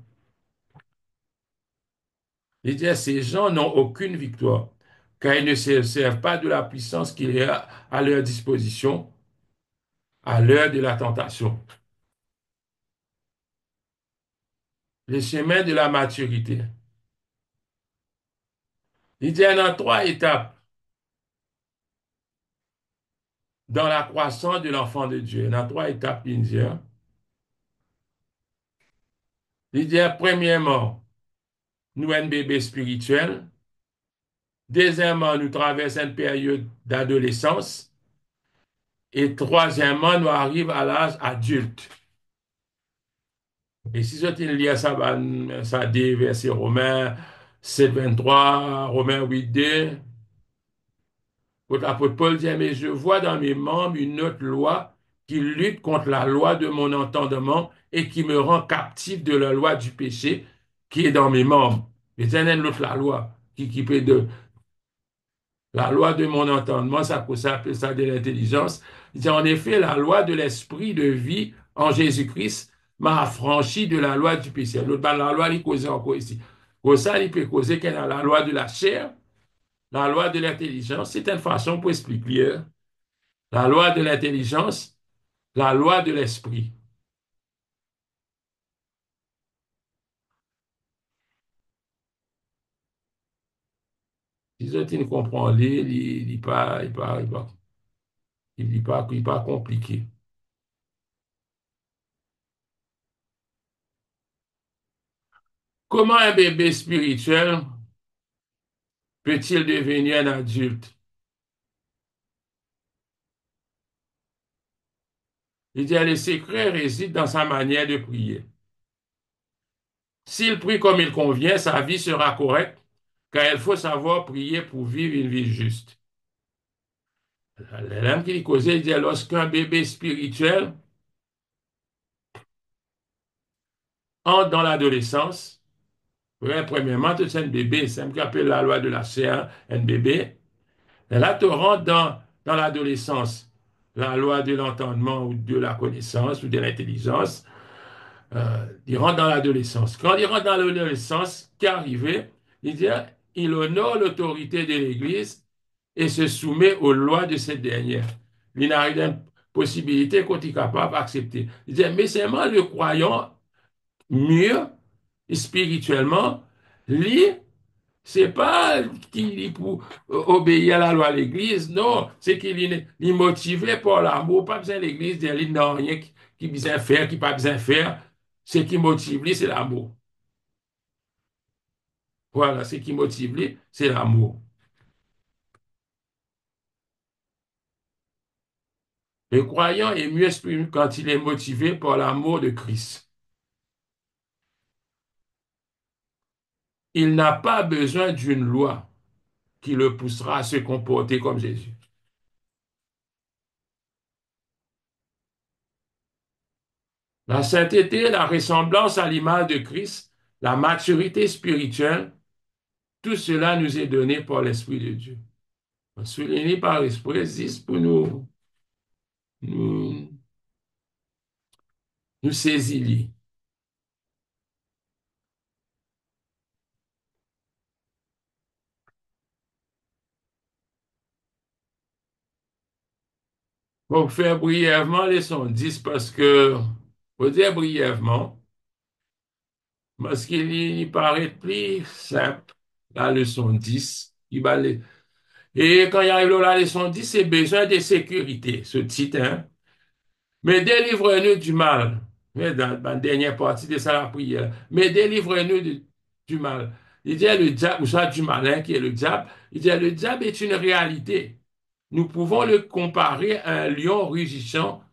Speaker 1: Il dit, ces gens n'ont aucune victoire, car ils ne se servent pas de la puissance qu'il y a à leur disposition à l'heure de la tentation. Le chemin de la maturité. Il dit, il y a trois étapes dans la croissance de l'enfant de Dieu. Il y a trois étapes, il dit. Hein. Il dit, premièrement, nous sommes un bébé spirituel. Deuxièmement, nous traversons une période d'adolescence. Et troisièmement, nous arrivons à l'âge adulte. Et si je lis ça, ça dit verset Romains 7, 23, Romains 8, 2, l'apôtre Paul dit, mais je vois dans mes membres une autre loi qui lutte contre la loi de mon entendement et qui me rend captif de la loi du péché qui est dans mes membres. Et c'est l'autre la loi qui peut de la loi de mon entendement, ça appelle ça de l'intelligence. Il dit en effet, la loi de l'esprit de vie en Jésus-Christ m'a affranchi de la loi du péché. L'autre, la loi, il cause encore ici. Pour ça, il peut causer qu'elle a la loi de la chair, la loi de l'intelligence. C'est une façon pour expliquer. la loi de l'intelligence, la loi de l'esprit. Si tu ne comprends lire, il pas compliqué. Comment un bébé spirituel peut-il devenir un adulte? Il dit, le secret réside dans sa manière de prier. S'il prie comme il convient, sa vie sera correcte, car il faut savoir prier pour vivre une vie juste. L'homme qui causait, il dit, lorsqu'un bébé spirituel entre dans l'adolescence, ouais, premièrement, tu es un bébé, c'est ce qu'on appelle la loi de la chair, un bébé. Et là, tu rentres dans l'adolescence, la loi de l'entendement ou de la connaissance ou de l'intelligence. Il rentre dans l'adolescence. Quand il rentre dans l'adolescence, qu'est arrivé? Il dit, il honore l'autorité de l'Église et se soumet aux lois de cette dernière. Il n'a rien possibilité qu'on est capable d'accepter. Il dit, mais seulement le croyant mieux spirituellement, lui, c'est pas qu'il est pour obéir à la loi de l'Église, non, c'est qu'il est motivé par l'amour, pas besoin de l'Église, il n'a rien qui besoin faire, qui pas besoin faire. Ce qui motive lui, c'est l'amour. Voilà, ce qui motive lui, c'est l'amour. Le croyant est mieux exprimé quand il est motivé par l'amour de Christ. Il n'a pas besoin d'une loi qui le poussera à se comporter comme Jésus. La sainteté, la ressemblance à l'image de Christ, la maturité spirituelle, tout cela nous est donné par l'Esprit de Dieu. Souligné par l'Esprit, c'est pour nous, nous saisir. Pour faire brièvement les 10 parce que, faut dire brièvement, parce qu'il paraît plus simple, la leçon 10. Et quand il arrive à la leçon 10, c'est besoin de sécurité, ce titre, hein. Mais délivre-nous du mal. Mais dans la dernière partie de ça, la prière. Mais délivre-nous du mal. Il dit le diable, ou soit du malin qui est le diable. Il dit le diable est une réalité. Nous pouvons le comparer à un lion rugissant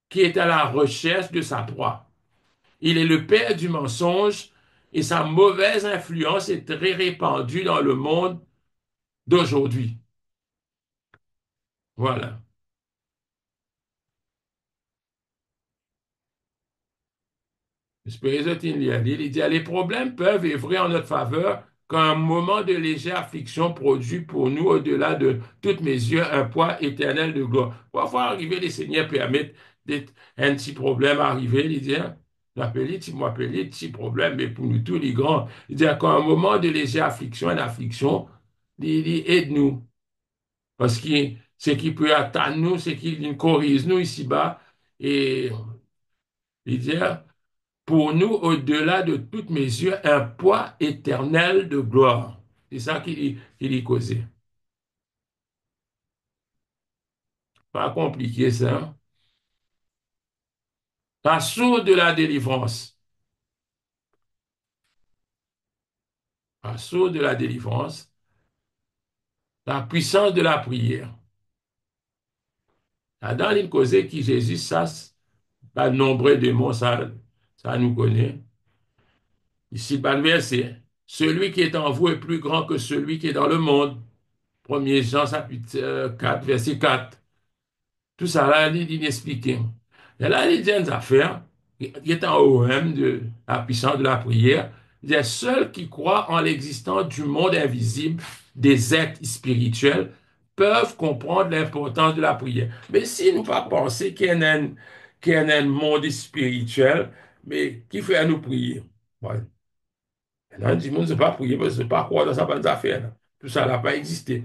Speaker 1: qui est à la recherche de sa proie. Il est le père du mensonge et sa mauvaise influence est très répandue dans le monde d'aujourd'hui. Voilà. Il dit, les problèmes peuvent œuvrer en notre faveur quand un moment de légère affliction produit pour nous, au-delà de toute mesure, un poids éternel de gloire. Parfois, arriver, les seigneurs permettent un petit problème arriver, il dit, hein, m'appelez, petit problème, mais pour nous tous les grands, il dit, quand un moment de légère affliction, une affliction, il dit, aide-nous. Parce que ce qui peut atteindre nous, c'est qu'il nous corrige nous ici-bas. Et il dit, pour nous, au-delà de toute mesure, un poids éternel de gloire. C'est ça qu'il y causait. Pas compliqué, ça, hein? La source de la délivrance. La source de la délivrance. La puissance de la prière. Dans il causait qui Jésus, ça, pas nombreux démons, ça nous connaît. Ici, pas le verset. Celui qui est en vous est plus grand que celui qui est dans le monde. 1er Jean, chapitre 4, verset 4. Tout ça là, il est inexpliqué. Et là, il dit une affaire, il est en haut même de la puissance de la prière. Il dit, ceux qui croient en l'existence du monde invisible, des êtres spirituels, peuvent comprendre l'importance de la prière. Mais si nous pas penser qu'il y a un monde spirituel, mais qui fait à nous prier? Ouais. Maintenant, du monde ne sait pas prier parce que ne pas croire dans sa bonne affaire. Tout ça n'a pas existé.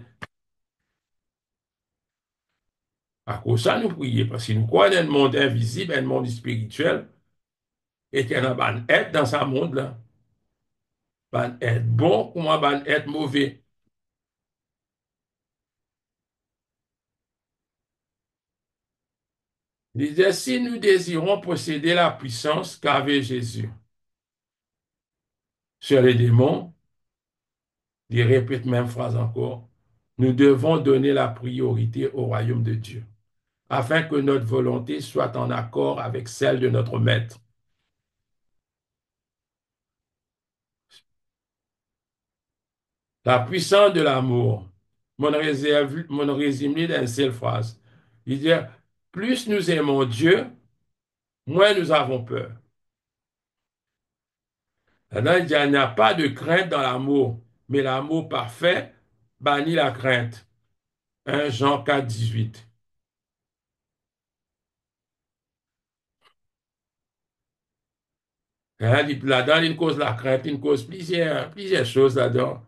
Speaker 1: À cause de ça, nous prions, parce que nous croyons dans un monde invisible, un monde spirituel, et qu'il y a un être dans ce monde-là. Un être bon comme un être mauvais. Il disait, si nous désirons posséder la puissance qu'avait Jésus sur les démons, il répète même phrase encore, nous devons donner la priorité au royaume de Dieu, afin que notre volonté soit en accord avec celle de notre Maître. La puissance de l'amour, mon résumé d'une seule phrase. Il dit, plus nous aimons Dieu, moins nous avons peur. Là, il dit, il n'y a pas de crainte dans l'amour, mais l'amour parfait bannit la crainte. 1 Jean 4, 18. Hein, là-dedans, il cause la crainte, il cause plusieurs choses là-dedans.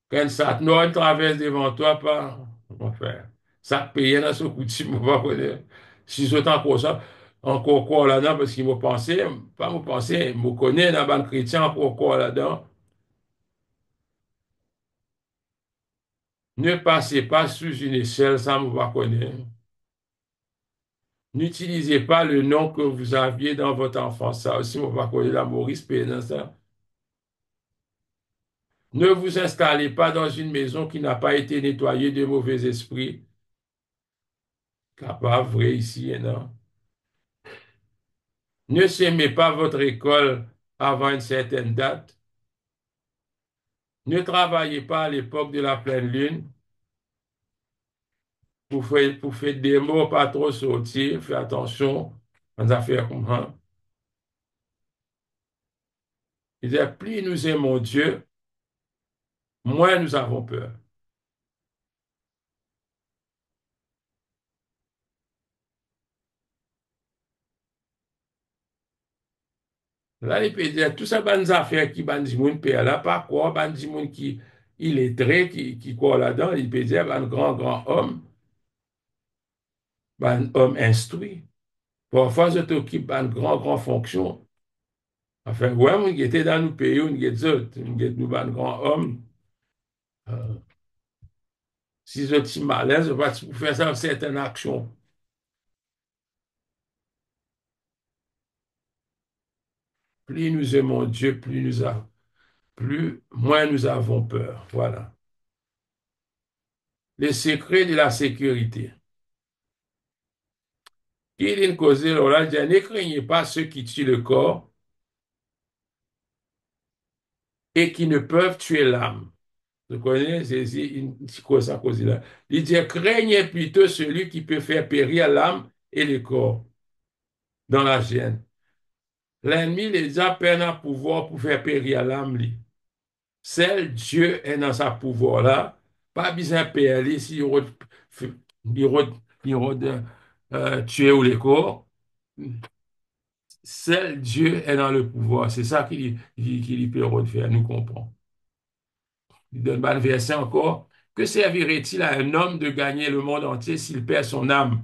Speaker 1: Quand ça te traverse devant toi, pas, enfin, ça te paye dans ce coup de on va connaître. Si je t'en ça, encore quoi là-dedans, parce qu'il m'a pensé, pas me penser, me connaît dans le chrétien, encore quoi là-dedans. Ne passez pas sous une échelle sans me voir connaître. N'utilisez pas le nom que vous aviez dans votre enfance. Ça aussi, on va connaître la Maurice Pénin, ça. Ne vous installez pas dans une maison qui n'a pas été nettoyée de mauvais esprits. Capable, vrai ici et non. Ne semez pas votre école avant une certaine date. Ne travaillez pas à l'époque de la pleine lune. Pour faire des mots, pas trop sortir. Faites attention aux affaires comme ça. Il dit, plus nous aimons Dieu, moins nous avons peur. Là, il peut dire, tout ça, bonnes affaires qui ban di moun père là, pas quoi, ban di moun qui illettré, qui quoi là-dedans, il peut dire, ban grand homme, ban homme instruit. Parfois, je t'occupe ban grand fonction. Enfin, ouais, moun qui était dans nos pays, on get zot, on get nous ban grand homme. Euh, si je suis malin, je vais pour faire ça certaines actions. Plus nous aimons Dieu, moins nous avons peur. Voilà. Les secrets de la sécurité. Il est causé, là, dit, ne craignez pas ceux qui tuent le corps et qui ne peuvent tuer l'âme. Vous connaissez, c'est une chose à cause là. Il dit, craignez plutôt celui qui peut faire périr l'âme et le corps dans la gêne. L'ennemi, les a peine à pouvoir pour faire périr l'âme, lui. Seul Dieu est dans sa pouvoir là. Pas besoin de périr si tuer ou les corps. Seul Dieu est dans le pouvoir. C'est ça qu'il peut faire, nous comprend. Il donne le verset encore. Que servirait-il à un homme de gagner le monde entier s'il perd son âme?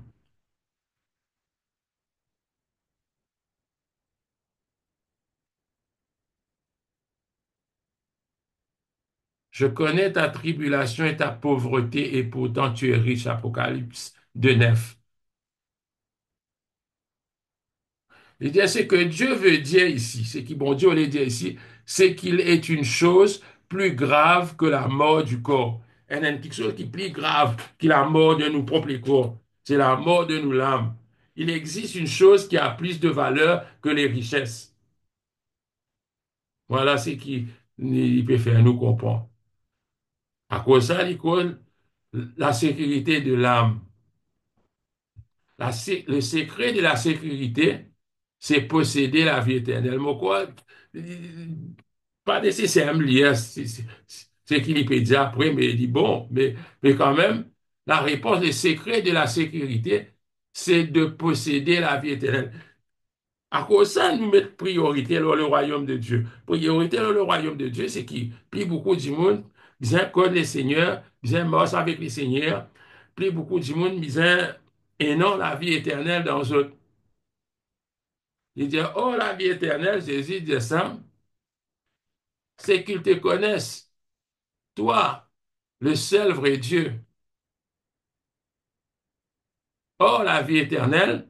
Speaker 1: Je connais ta tribulation et ta pauvreté, et pourtant tu es riche. Apocalypse 2:9. Il dit, ce que Dieu veut dire ici, c'est qui, bon Dieu veut dire ici, c'est qu'il est une chose plus grave que la mort du corps. Il y a quelque chose qui est plus grave que la mort de nos propres corps. C'est la mort de nos âmes. Il existe une chose qui a plus de valeur que les richesses. Voilà ce qu'il peut faire nous comprendre. À cause de ça, il cause la sécurité de l'âme. Le secret de la sécurité, c'est posséder la vie éternelle. Mais quoi, pas nécessairement lié, c'est qu'il peut dire après, mais il dit bon, mais quand même, la réponse, le secret de la sécurité, c'est de posséder la vie éternelle. À cause de ça, nous mettons priorité dans le royaume de Dieu. Priorité dans le royaume de Dieu, c'est qui, puis beaucoup du monde, bien connaître les seigneurs, bien marcher avec les seigneurs, plus beaucoup de monde disait, et non la vie éternelle dans eux. Il dit, oh, la vie éternelle, Jésus dit ça, c'est qu'ils te connaissent, toi, le seul vrai Dieu. Or, la vie éternelle,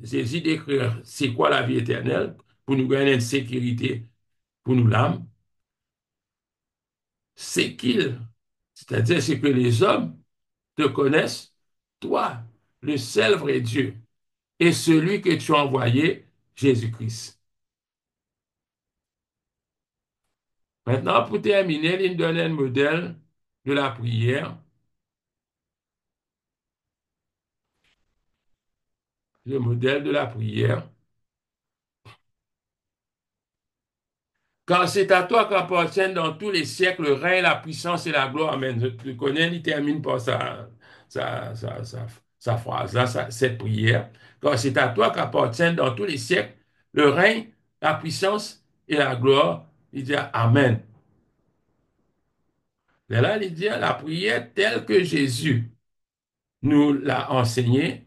Speaker 1: Jésus décrit c'est quoi la vie éternelle pour nous gagner une sécurité pour nous l'âme, c'est qu'ils, c'est-à-dire c'est que les hommes te connaissent, toi, le seul vrai Dieu, et celui que tu as envoyé, Jésus-Christ. Maintenant, pour terminer, il donne un modèle de la prière, le modèle de la prière. Car c'est à toi qu'appartiennent dans tous les siècles le règne, la puissance et la gloire. Amen. Je connais, il termine par sa phrase là, cette prière. Car c'est à toi qu'appartiennent dans tous les siècles le règne, la puissance et la gloire. Il dit Amen. Et là, il dit la prière telle que Jésus nous l'a enseignée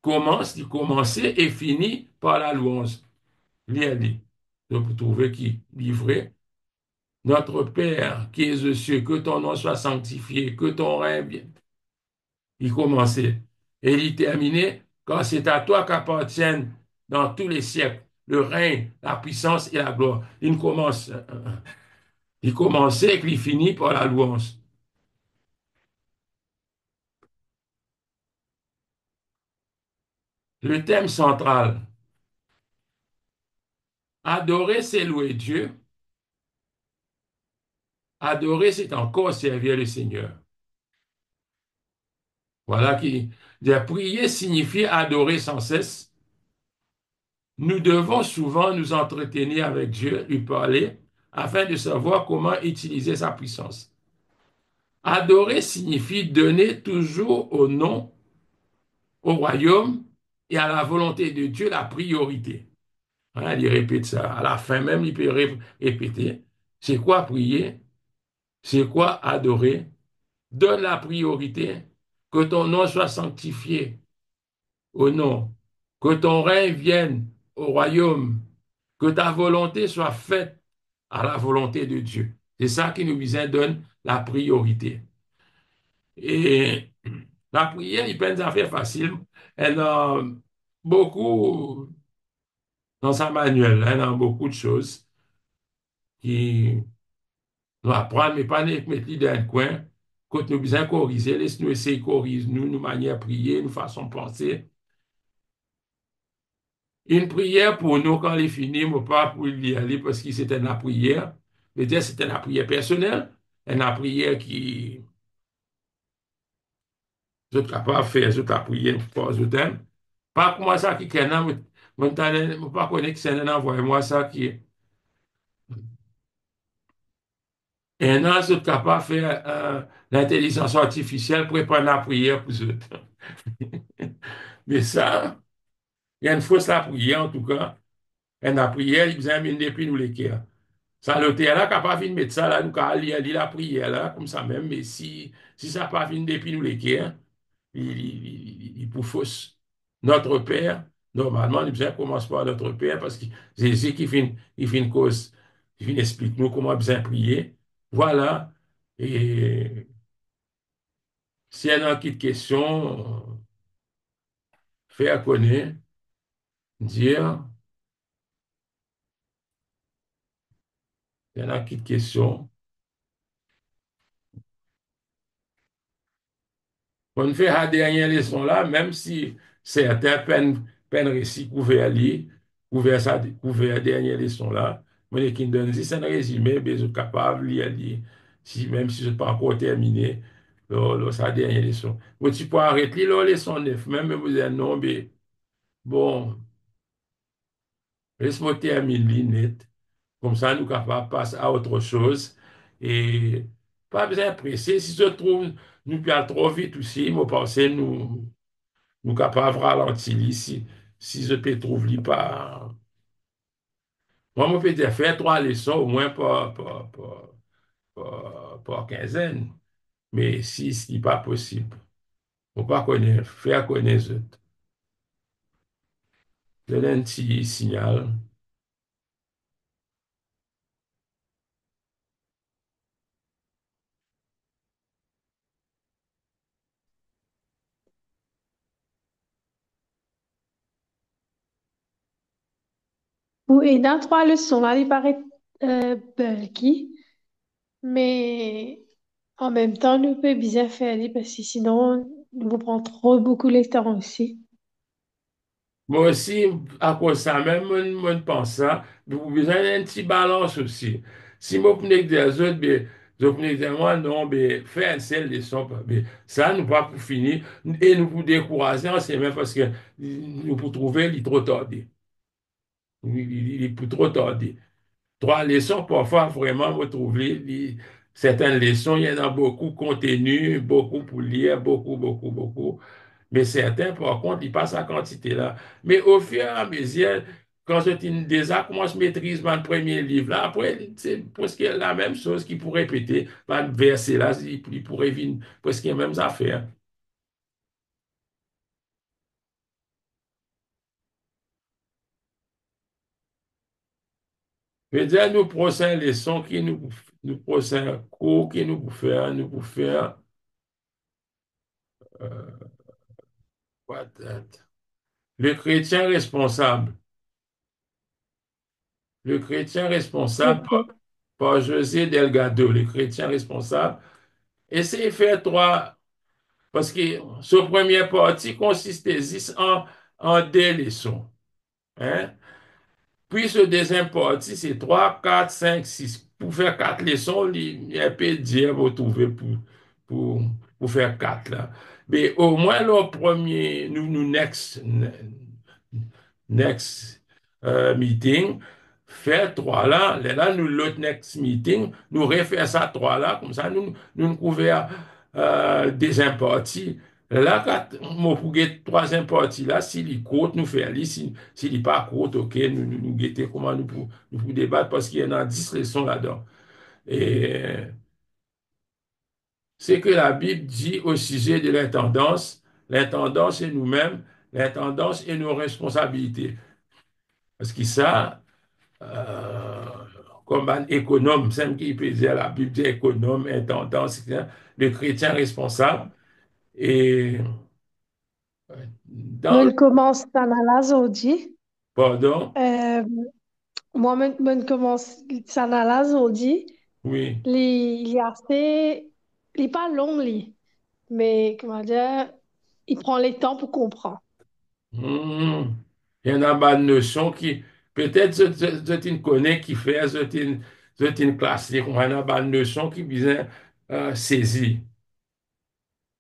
Speaker 1: commence, il commençait et finit par la louange. Lis. Donc, vous trouvez qui livré. Notre Père qui es aux cieux, que ton nom soit sanctifié, que ton règne vienne. Il commençait. Et il terminait, car c'est à toi qu'appartiennent dans tous les siècles le règne, la puissance et la gloire. Il commençait et il finit par la louange. Le thème central, adorer, c'est louer Dieu. Adorer, c'est encore servir le Seigneur. Voilà qui, prier signifie adorer sans cesse. Nous devons souvent nous entretenir avec Dieu, lui parler, afin de savoir comment utiliser sa puissance. Adorer signifie donner toujours au nom, au royaume et à la volonté de Dieu la priorité. Hein, il répète ça. À la fin même, il peut répéter. C'est quoi prier? C'est quoi adorer? Donne la priorité. Que ton nom soit sanctifié au nom. Que ton règne vienne au royaume. Que ta volonté soit faite à la volonté de Dieu. C'est ça qui nous donne la priorité. Et la prière, il peut être une affaire facile. Elle a beaucoup dans sa manuel, elle a beaucoup de choses qui nous apprendre, mais pas mettre dans un coin. Quand nous besoin corriger, laisse-nous essayer de corriger nous, nos manières de prier, nos façons de penser. Une prière pour nous, quand elle est finie, mais pas pour y aller parce que c'était la prière. Mais c'était la prière personnelle, une prière qui vous êtes capable de faire, vous êtes prier pour vous aime. Pas pour moi ça qui est là, je pas connaître que c'est un envoyé-moi ça qui est. Et un an, vous êtes capable de faire l'intelligence artificielle pour prendre la prière pour vous. Mais ça, il y a une fausse la prière en tout cas. Et la prière, il besoin de depuis nous l'équerre. Ça, le terre là, capable de mettre ça là, nous, quand lire la prière là, comme ça même, mais si ça pas fini depuis nous l'équerre, il pour fausse. Notre Père, normalement, nous besoin commence par notre Père parce que Jésus il fait une cause, il fait explique nous comment bien prier. Voilà. Et s'il y a une petite question, faire connaître, dire, il y a une petite question. On fait la dernière leçon là, même si certains peine récit couvert li, couvert la dernière leçon là, mais qui donne c'est un résumé, mais je suis capable de lire, si, même si je n'ai pas encore terminé, sa dernière leçon. Mais tu peux arrêter la leçon 9, même vous dire non, mais bon, laisse-moi terminer net, comme ça nous capables de passer à autre chose, et pas besoin de presser, si je trouve, nous parlons trop vite aussi, moi penser nous capables de ralentir si je peux trouver pas. Moi, je peux faire 3 leçons au moins par quinzaine. Mais si ce n'est pas possible, faut pas connaître, faire connaître, donner un petit signal.
Speaker 3: Oui, dans trois leçons, là, il paraît bulky, mais en même temps, nous pouvons bien faire parce que sinon, nous vous prend trop beaucoup de temps aussi.
Speaker 1: Moi aussi, à cause de ça même, je pense ça, vous besoin d'un petit balance aussi. Si je prenais des autres, ben, je prenais des moi, non, ben, faire une seule leçon, ben, ça, nous pas pour finir, et nous pour décourager, c'est même parce que nous pour trouver, il est trop tardé. Il est pour trop tardé. Trois leçons, parfois, vraiment, vous trouvez certaines leçons, il y en a beaucoup contenu, beaucoup pour lire, beaucoup, beaucoup, beaucoup. Mais certains, par contre, ils passent à quantité là. Mais au fur et à mesure, quand je déjà commence à maîtriser mon premier livre, là, après, c'est presque la même chose qu'il pourrait répéter. Par verset là, il pourrait venir presque les mêmes affaires. Je veux dire, nous prochaines leçons qui nous prochains cours qui nous pour faire, euh, what that? Le chrétien responsable. Le chrétien responsable
Speaker 3: OK.
Speaker 1: par José Delgado, le chrétien responsable. Essayez de faire trois, parce que ce premier partie consiste en deux leçons. Hein? Puis ce deuxième partie, c'est 3, 4, 5, 6. Pour faire quatre leçons, il y a un peu de dire vous trouver pour, pour faire quatre là. Mais au moins le premier, next meeting, faire trois là, là nous l'autre next meeting, nous refaire ça trois là, comme ça nous couvrons deuxième partie. Là, quand mon pour guetter troisième partie là, s'il est court, nous faire lui, s'il n'est pas court, ok, nous guetter comment nous pour débattre parce qu'il y en a 10 leçons là-dedans. Et c'est que la Bible dit au sujet de l'intendance est nous-mêmes, l'intendance est nos responsabilités. Parce que ça, euh, comme un économe, c'est qui peut dire la Bible dit économe, intendant, c'est le chrétien responsable. Et dans le,
Speaker 3: Je commence dans la aujourd'hui.
Speaker 1: pardon,
Speaker 3: Euh, moi, je commence dans la aujourd'hui.
Speaker 1: oui,
Speaker 3: Il est assez, il est pas long, lui, mais comment dire, il prend le temps pour comprendre.
Speaker 1: hmm, il y en a pas de notion qui, peut-être je ne connais qui fait, je une classique, on a pas de notion qui bien saisir.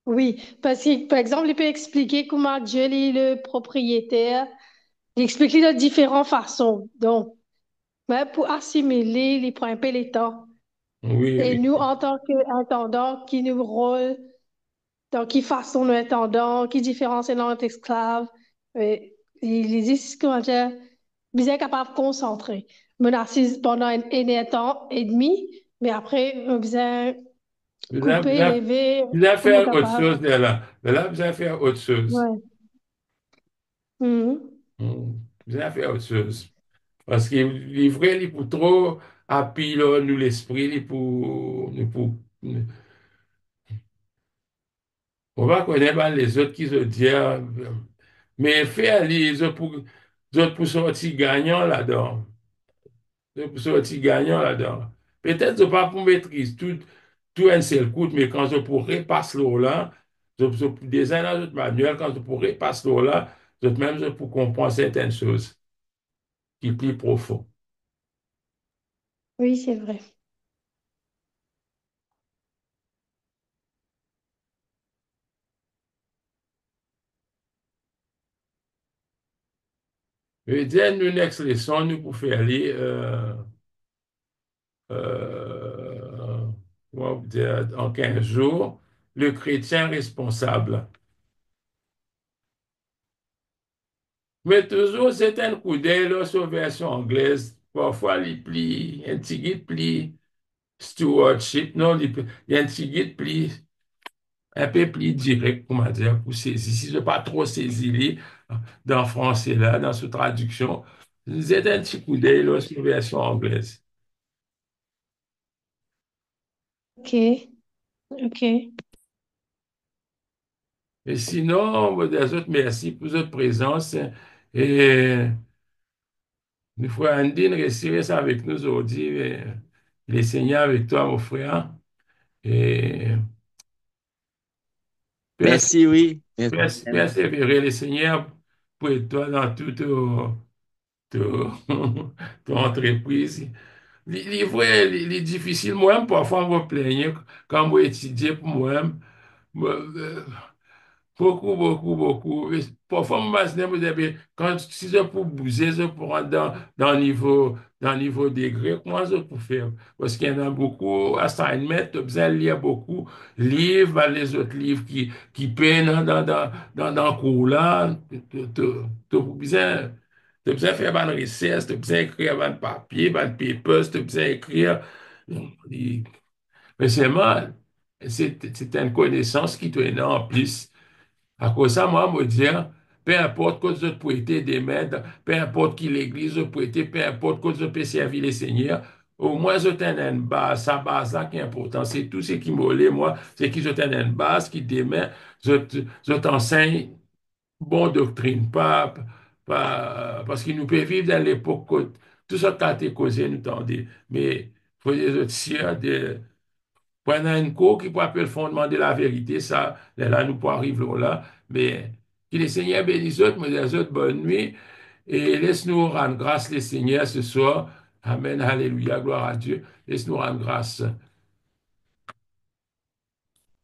Speaker 3: Oui, parce que, par exemple, il peut expliquer comment Dieu est le propriétaire. Il explique de différentes façons. Donc, ouais, pour assimiler, il prend un peu le temps.
Speaker 1: Oui,
Speaker 3: Et
Speaker 1: oui.
Speaker 3: nous, en tant qu'intendants, qui nous rôle, dans qui façon nous intendants, qui différencie notre esclave, il existe, comment dire, bien capable de concentrer. Menacé pendant un temps et demi, mais après, on besoin
Speaker 1: Vous avez,
Speaker 3: couper, lever,
Speaker 1: vous avez
Speaker 3: comme on est
Speaker 1: faire autre
Speaker 3: capable.
Speaker 1: chose de là. De là, vous allez faire autre chose.
Speaker 3: Ouais. Mhm.
Speaker 1: Hmm. Vous allez faire autre chose. Parce que livrer, il pour trop appuyer nous l'esprit, il pour, on va connaître ben, les autres qui se disent, mais faire les autres pour sortir gagnant là-dedans. Pour sortir gagnant là-dedans. Peut-être que pas pour maîtriser tout un seul coup, mais quand je pourrais passer l'eau là, je déjà dans notre manuel, quand je pourrais passer l'eau là, même je pour comprendre certaines choses qui sont plus profondes.
Speaker 3: Oui, c'est vrai.
Speaker 1: Je veux dire, nous, next leçon, nous pour faire aller, euh, on va dire, en 15 jours, le chrétien responsable. Mais toujours, c'est un coup d'œil là, sur la version anglaise. Parfois, il plie, un petit guide plie stewardship, non, il y a un petit guide plie. un peu plus direct, comment dire, pour saisir. Si je ne pas trop saisir dans le français là, dans cette traduction, c'est un petit coup d'œil là, sur la version anglaise.
Speaker 3: OK. OK.
Speaker 1: Et sinon, des autres, merci pour votre présence. Et une fois Andine reste avec nous aujourd'hui. Les Seigneur avec toi, mon frère. Et
Speaker 4: Merci, oui. Merci.
Speaker 1: persévérer les Seigneur pour toi dans toute ton entreprise. Les vrai, les difficile, moi-même, parfois, je me plaignais quand je étudiais pour moi-même. Beaucoup, beaucoup, beaucoup. Et parfois, je me disais, quand si je peux bouger, je peux rentrer dans le niveau degré, comment je peux faire? Parce qu'il y en a beaucoup, assignments, tu as besoin de lire beaucoup, livres, les autres livres qui peinent dans le cours là, tu as besoin, t'as besoin de faire une recherche, tu as besoin d'écrire un papier, un papers, tu as besoin d'écrire. Mais c'est une connaissance qui te donne en plus. À cause de ça, moi, me dire, peu importe que je peux être des maîtres, peu importe qui l'église peut être, peu importe que je peux servir les seigneurs, au moins je t'ai une base, sa base là qui est important. C'est tout ce qui m'olait, moi, c'est que je t'ai une base qui demain, je t'enseigne bonne doctrine, parce qu'il nous peut vivre dans l'époque où tout ça qui a été causé, nous t'en dit. Mais il faut être sûr de pendant une cours qui peut appeler le fondement de la vérité, ça, là, nous pouvons arriver là. Mais que les Seigneurs bénissent autres, mais les autres, bonne nuit. Et laisse-nous rendre grâce, les Seigneurs, ce soir. Amen, alléluia, gloire à Dieu. Laisse-nous rendre grâce.